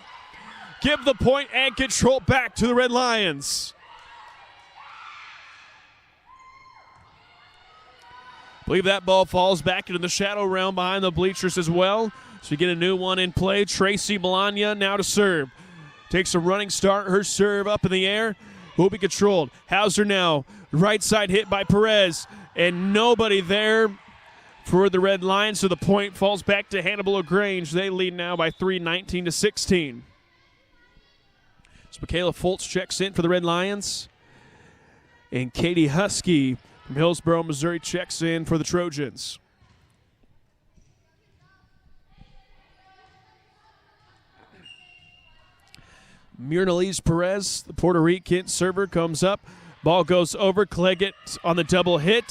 Give the point and control back to the Red Lions. I believe that ball falls back into the shadow realm behind the bleachers as well. So we get a new one in play. Tracy Melania now to serve. Takes a running start. Her serve up in the air. Will be controlled. Hauser now. Right side hit by Perez. And nobody there for the Red Lions. So the point falls back to Hannibal LaGrange. They lead now by 3, 19-16. So Michaela Foltz checks in for the Red Lions. And Katie Husky from Hillsboro, Missouri checks in for the Trojans. Myrnalise Perez, the Puerto Rican server, comes up. Ball goes over. Cleggett on the double hit.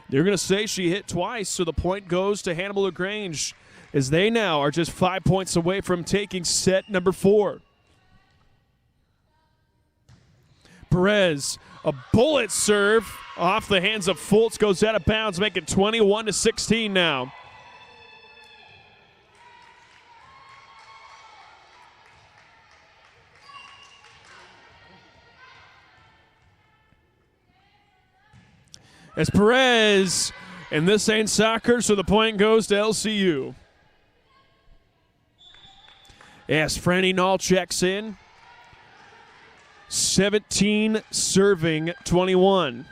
They're going to say she hit twice, so the point goes to Hannibal LaGrange as they now are just 5 points away from taking set number 4. Perez, a bullet serve off the hands of Foltz, goes out of bounds, making 21-16 now. As Perez, and this ain't soccer, so the point goes to LCU. As Franny Nall checks in. 17 serving 21.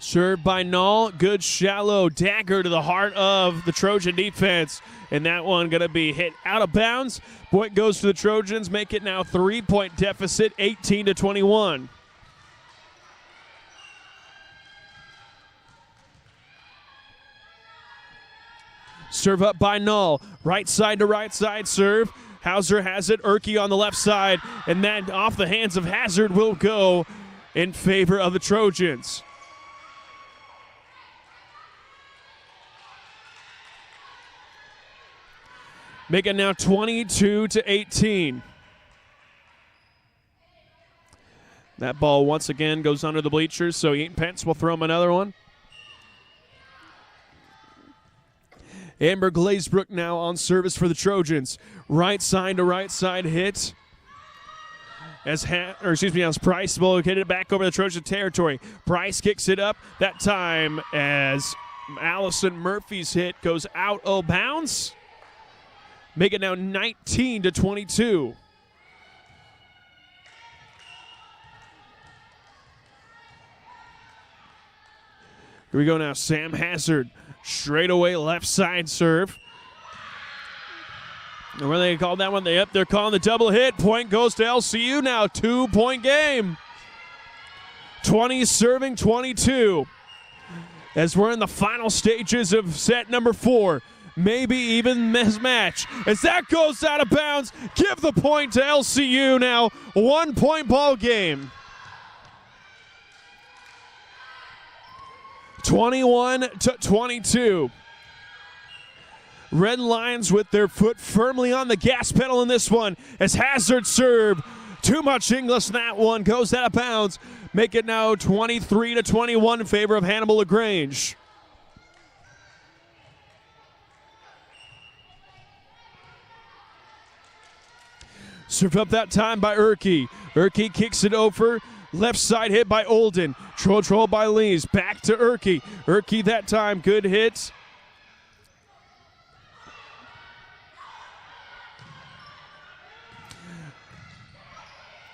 Served by Nall. Good shallow dagger to the heart of the Trojan defense. And that one going to be hit out of bounds. Point goes to the Trojans. Make it now 3-point deficit, 18-21. Serve up by Nall. Right side to right side serve. Hauser has it. Erke on the left side. And then off the hands of Hazard will go in favor of the Trojans. Make it now 22-18. That ball once again goes under the bleachers, so Eaton Pence will throw him another one. Amber Glazebrook now on service for the Trojans. Right side to right side hit. As Price will hit it back over the Trojan territory. Price kicks it up that time as Allison Murphy's hit goes out of bounds. Make it now 19-22. Here we go now. Sam Hazard, straight away left side serve. And where they called that one? They're calling the double hit. Point goes to LCU now. 2-point game. 20 serving 22. As we're in the final stages of set number 4. Maybe even this match. As that goes out of bounds, give the point to LCU now. 1-point ball game. 21-22. Red Lions with their foot firmly on the gas pedal in this one. As Hazard serve. Too much English in that one. Goes out of bounds. Make it now 23-21 in favor of Hannibal LaGrange. Served up that time by Urke. Urke kicks it over. Left side hit by Olden. Control by Lees. Back to Urke. Urke that time. Good hit.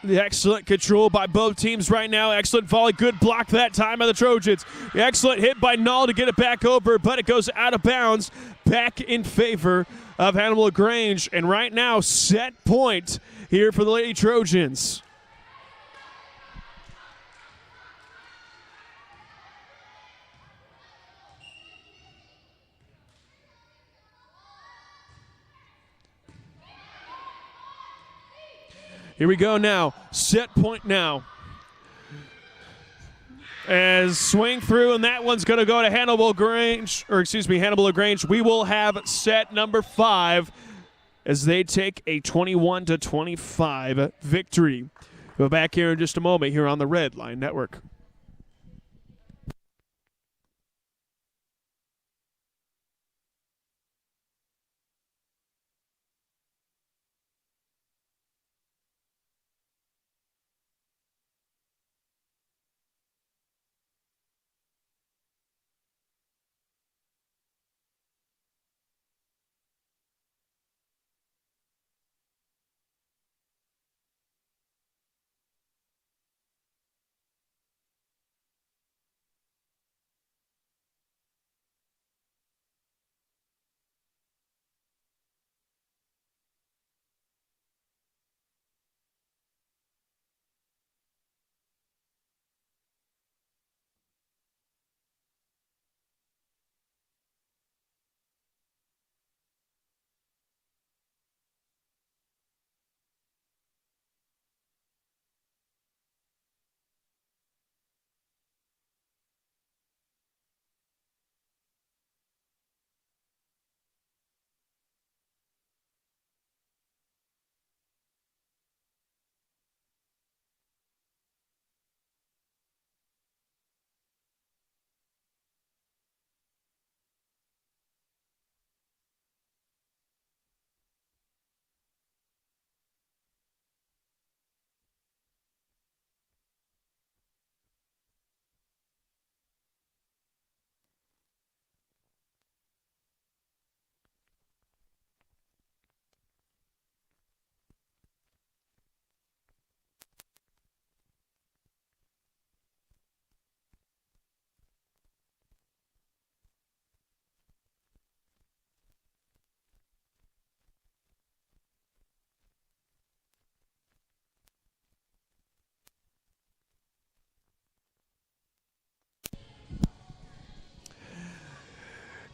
The excellent control by both teams right now. Excellent volley. Good block that time by the Trojans. The excellent hit by Null to get it back over, but it goes out of bounds. Back in favor of Hannibal LaGrange. And right now, set point here for the Lady Trojans. Here we go now. Set point now. As swing through, and that one's going to go to Hannibal LaGrange. We will have set number 5 as they take a 21-25 victory. We'll be back here in just a moment here on the Red Line Network.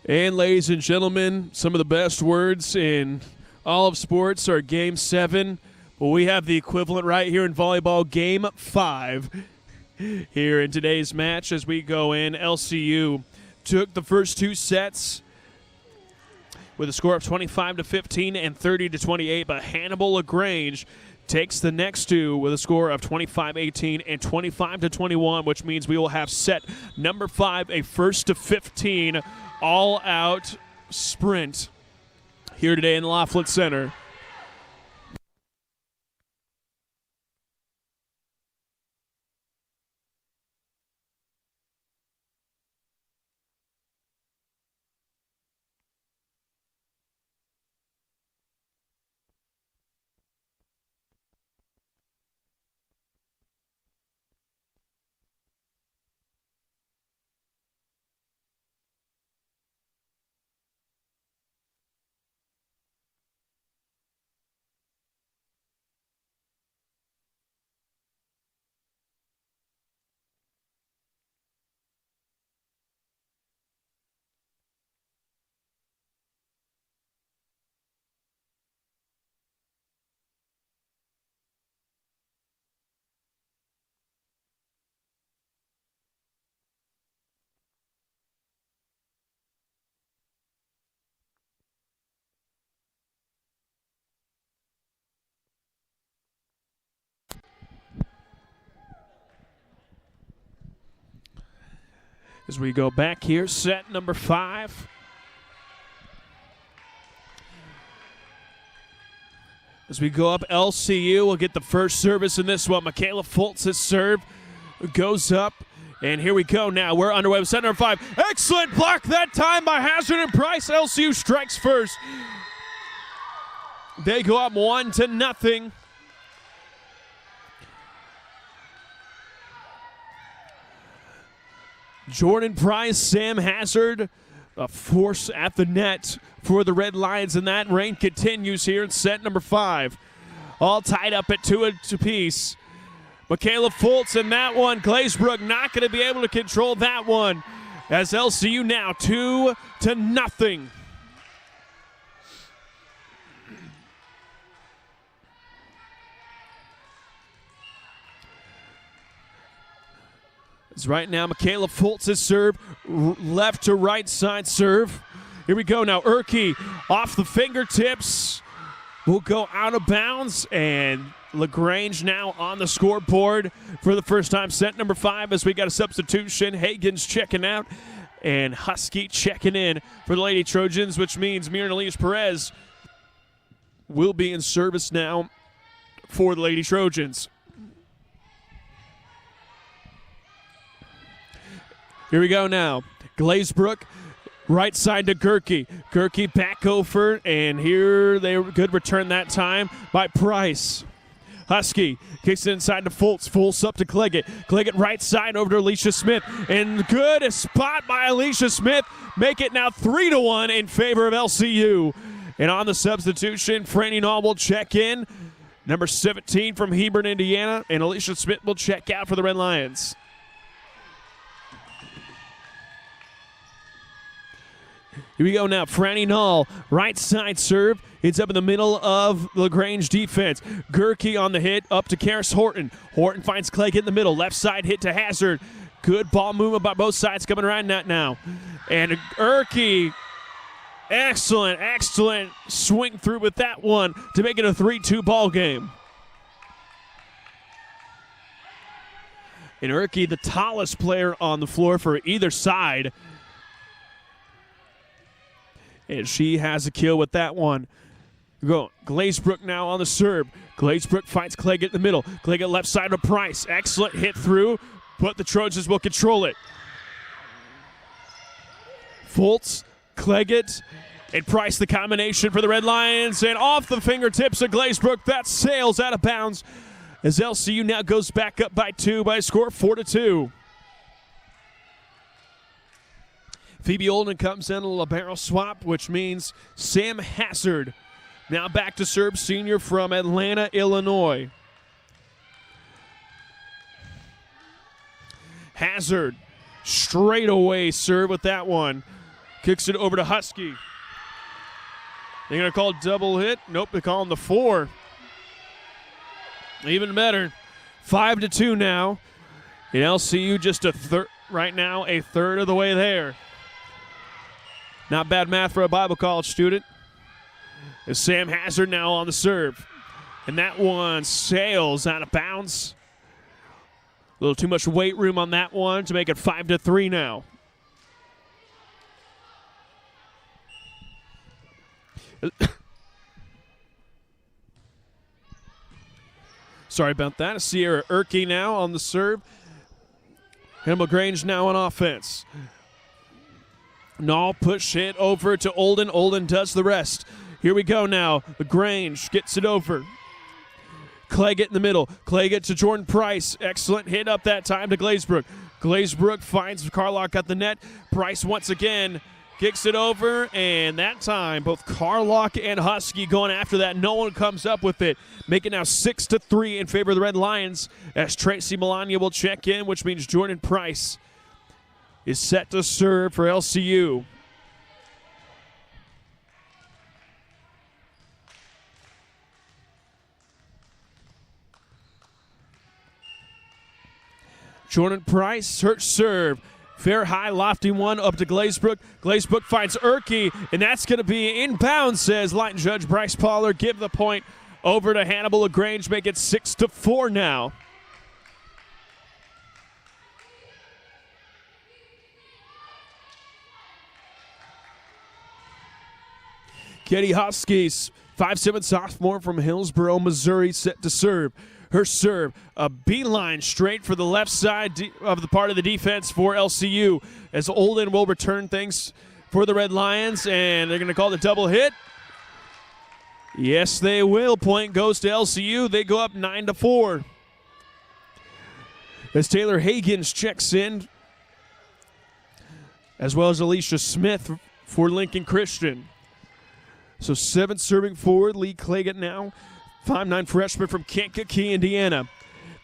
And ladies and gentlemen, some of the best words in all of sports are Game 7. But we have the equivalent right here in volleyball, Game 5. here in today's match as we go in. LCU took the first two sets with a score of 25-15 and 30-28, but Hannibal LaGrange takes the next two with a score of 25-18 and 25-21, which means we will have set number 5, a 1st-to-15 all-out sprint here today in the Laughlin Center. As we go back here, set number 5. As we go up, LCU will get the first service in this one. Michaela Fultz's serve goes up, and here we go now. We're underway with set number 5. Excellent block that time by Hazard and Price. LCU strikes first. They go up 1-0. Jordan Price, Sam Hazard, a force at the net for the Red Lions, and that reign continues here in set number 5. All tied up at 2 apiece. Michaela Fultz in that one. Glazebrook not going to be able to control that one as LCU now 2-0. It's right now Michaela Fultz's serve, left to right side serve. Here we go now. Urke off the fingertips will go out of bounds, and LaGrange now on the scoreboard for the first time. Set number 5 as we got a substitution. Hagen's checking out, and Husky checking in for the Lady Trojans, which means Mira Elias Perez will be in service now for the Lady Trojans. Here we go now. Glazebrook, right side to Gerke. Gerke back over, and here they good return that time by Price. Husky kicks it inside to Fultz. Fultz up to Cleggett. Cleggett right side over to Alicia Smith. And good spot by Alicia Smith. Make it now 3-1 in favor of LCU. And on the substitution, Franny Nall will check in. Number 17 from Hebron, Indiana. And Alicia Smith will check out for the Red Lions. Here we go now. Franny Nall, right side serve. It's up in the middle of LaGrange defense. Gerke on the hit, up to Karis Horton. Horton finds Clegg in the middle. Left side hit to Hazard. Good ball movement by both sides coming around that now. And Urke, excellent swing through with that one to make it a 3-2 ball game. And Urke, the tallest player on the floor for either side. And she has a kill with that one. Go Glazebrook now on the serve. Glazebrook finds Cleggett in the middle. Cleggett left side of Price. Excellent hit through, but the Trojans will control it. Fultz, Cleggett, and Price, the combination for the Red Lions. And off the fingertips of Glazebrook, that sails out of bounds as LCU now goes back up by 2 by a score of 4-2. Phoebe Olden comes in a barrel swap, which means Sam Hazard now back to serve, senior from Atlanta, Illinois. Hazard straight away serve with that one. Kicks it over to Husky. They're going to call double hit. Nope, they call him the 4. Even better. 5-2 now. In LCU, just a third right now, a third of the way there. Not bad math for a Bible college student. As Sam Hazard now on the serve. And that one sails out of bounds. A little too much weight room on that one to make it 5-3 now. Sorry about that. Sierra Erkey now on the serve. Hannibal Grange now on offense. Null push it over to Olden. Olden does the rest. Here we go now. LaGrange gets it over. Claggett in the middle. Claggett to Jordan Price. Excellent hit up that time to Glazebrook. Glazebrook finds Carlock at the net. Price once again kicks it over, and that time both Carlock and Husky going after that. No one comes up with it. Make it now 6-3 in favor of the Red Lions as Tracy Melania will check in, which means Jordan Price is set to serve for LCU. Jordan Price, search serve. Fair high, lofty one up to Glazebrook. Glazebrook finds Erkey, and that's going to be inbound, says line judge Bryce Pollard. Give the point over to Hannibal LaGrange, make it 6-4 now. Katie Huskies, 5'7" sophomore from Hillsboro, Missouri, set to serve. Her serve, a beeline straight for the left side of the part of the defense for LCU as Olden will return things for the Red Lions, and they're going to call the double hit. Yes, they will. Point goes to LCU. They go up 9-4. As Taylor Hagans checks in, as well as Alicia Smith for Lincoln Christian. So 7 serving forward, Lee Claggett now. 5'9" freshman from Kankakee, Indiana.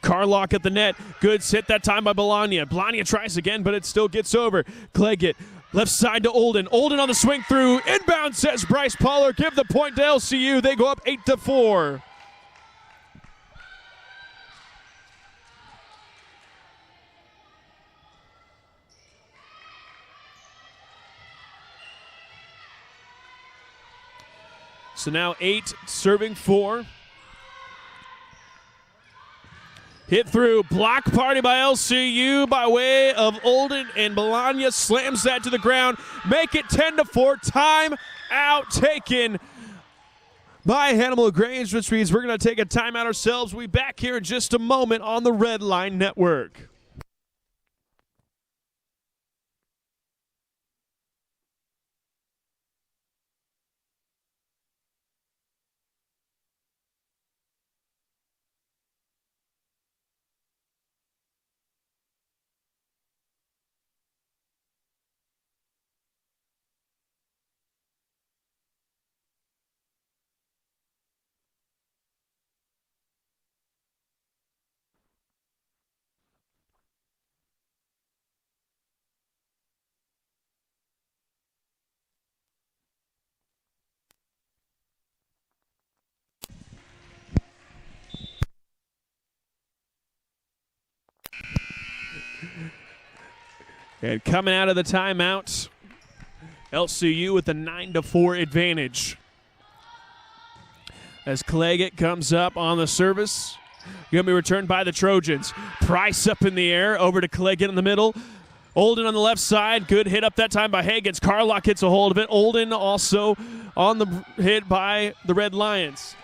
Carlock at the net. Good hit that time by Bologna. Bologna tries again, but it still gets over. Claggett, left side to Olden. Olden on the swing through. Inbound, says Bryce Pollard. Give the point to LCU. They go up 8-4. So now 8 serving 4. Hit through, block party by LCU by way of Olden, and Bologna slams that to the ground. Make it 10-4. Time out taken by Hannibal LaGrange, which means we're going to take a timeout ourselves. We'll be back here in just a moment on the Red Line Network. And coming out of the timeout, LCU with a 9-4 advantage. As Claggett comes up on the service, going to be returned by the Trojans. Price up in the air, over to Claggett in the middle. Olden on the left side, good hit up that time by Hagans. Carlock gets a hold of it. Olden also on the hit by the Red Lions.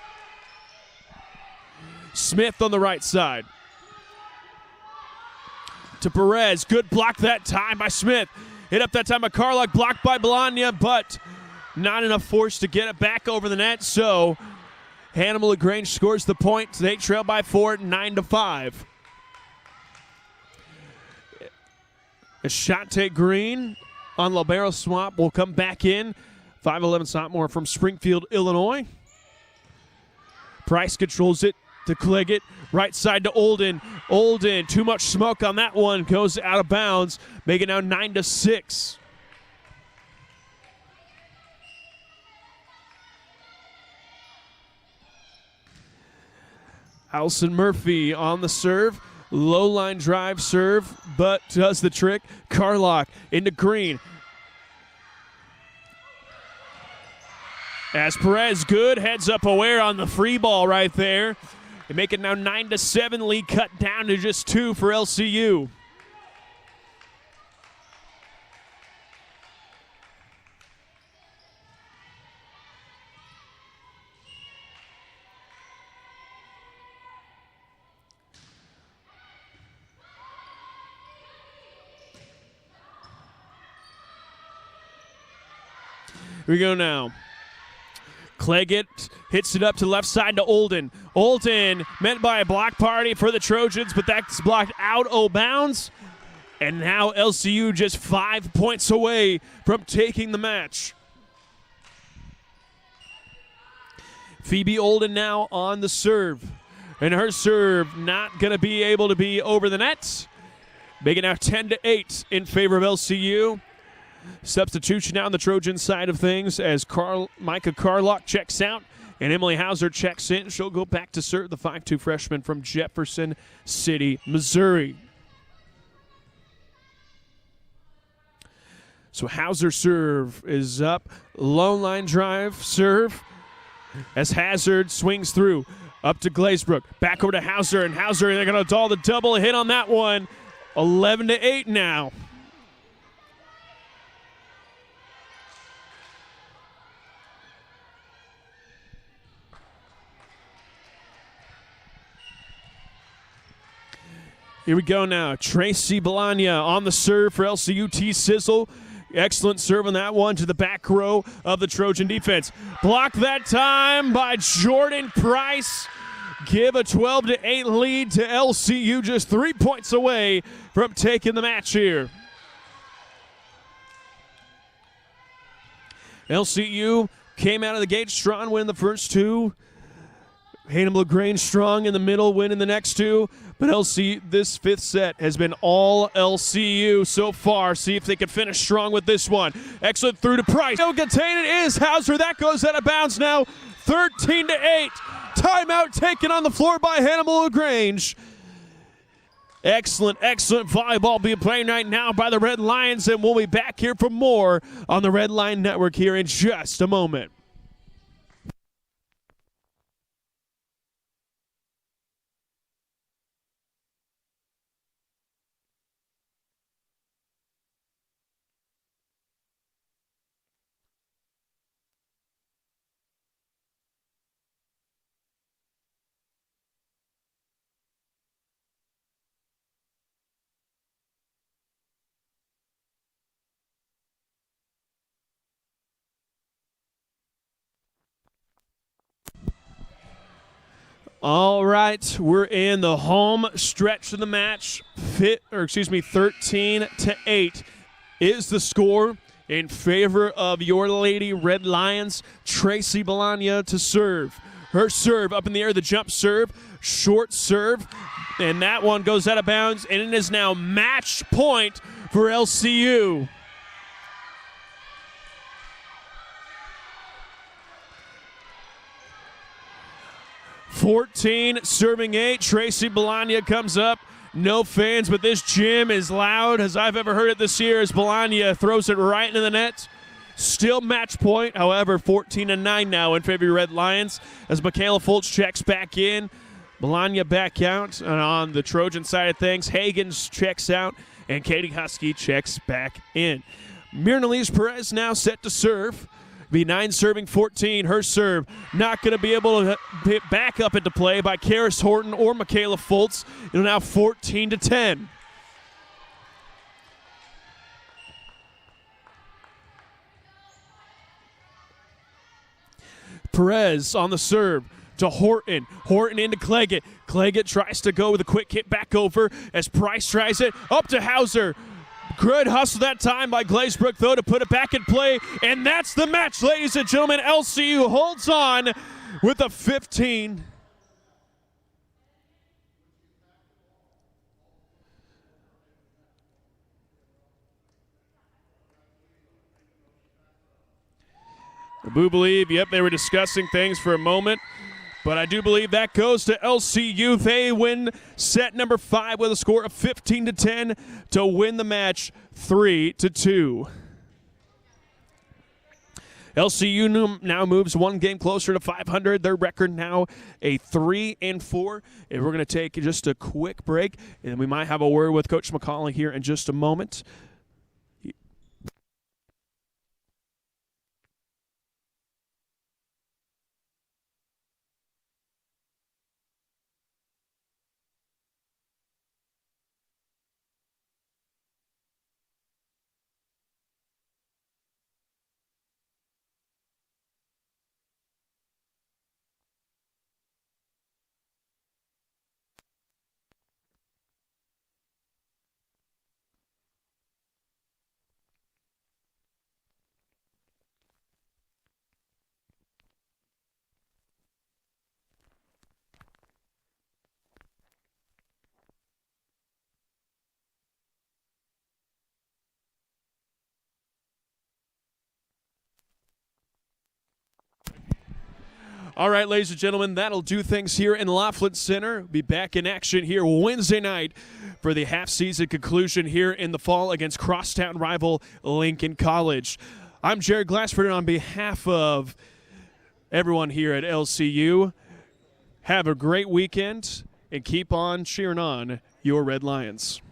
Smith on the right side. To Perez, good block that time by Smith. Hit up that time by Carlock, blocked by Bologna, but not enough force to get it back over the net, so Hannibal LaGrange scores the point. They trail by 4, 9-5. Ashante Green on Libero Swamp will come back in. 5'11" sophomore from Springfield, Illinois. Price controls it to Claggett. Right side to Olden. Olden, too much smoke on that one. Goes out of bounds. Make it now 9-6. Allison Murphy on the serve. Low line drive serve, but does the trick. Carlock into Green. As Perez, good heads up aware on the free ball right there. They make it now 9-7 lead, cut down to just 2 for LCU. Here we go now. Cleggett hits it up to left side to Olden. Olden meant by a block party for the Trojans, but that's blocked out of bounds. And now LCU just 5 points away from taking the match. Phoebe Olden now on the serve. And her serve not going to be able to be over the net. Making it now 10-8 in favor of LCU. Substitution now on the Trojan side of things as Micah Carlock checks out and Emily Hauser checks in. She'll go back to serve the 5'2 freshman from Jefferson City, Missouri. So Hauser serve is up. Lone line drive serve as Hazard swings through. Up to Glazebrook. Back over to Hauser, and Hauser, they're going to call the double hit on that one. 11-8 now. Here we go now. Tracy Bologna on the serve for LCU. T-Sizzle. Excellent serve on that one to the back row of the Trojan defense. Blocked that time by Jordan Price. Give a 12-8 lead to LCU, just 3 points away from taking the match here. LCU came out of the gate strong, win the first two. Hayden LaGrange strong in the middle, win in the next two. But LCU, this fifth set has been all LCU so far. See if they can finish strong with this one. Excellent through to Price. No contain it is Hauser. That goes out of bounds now. 13-8. Timeout taken on the floor by Hannibal LaGrange. Excellent volleyball being played right now by the Red Lions, and we'll be back here for more on the Red Line Network here in just a moment. All right, we're in the home stretch of the match. 13-8 is the score in favor of your Lady Red Lions. Tracy Bologna to serve. Her serve up in the air, the jump serve, short serve, and that one goes out of bounds, and it is now match point for LCU. Serving 8. Tracy Bologna comes up. No fans, but this gym is loud as I've ever heard it this year as Bologna throws it right into the net. Still match point, however, 14-9 now in favor of Red Lions as Michaela Fultz checks back in. Bologna back out. And on the Trojan side of things, Hagens checks out and Katie Husky checks back in. Mirnalise Perez now set to serve. Be 9 serving 14. Her serve not going to be able to hit back up into play by Karis Horton or Michaela Fultz. It'll now 14-10. Perez on the serve to Horton. Horton into Cleggett. Cleggett tries to go with a quick hit back over as Price tries it. Up to Hauser. Good hustle that time by Glazebrook, though, to put it back in play. And that's the match, ladies and gentlemen. LCU holds on with a 15. I do believe, yep, they were discussing things for a moment. But I do believe that goes to LCU. They win set number 5 with a score of 15-10 to win the match 3-2. LCU now moves one game closer to 500. Their record now a 3-4. And we're going to take just a quick break, and we might have a word with Coach McCauley here in just a moment. All right, ladies and gentlemen, that'll do things here in Laughlin Center. Be back in action here Wednesday night for the half-season conclusion here in the fall against crosstown rival Lincoln College. I'm Jared Glassford on behalf of everyone here at LCU. Have a great weekend and keep on cheering on your Red Lions.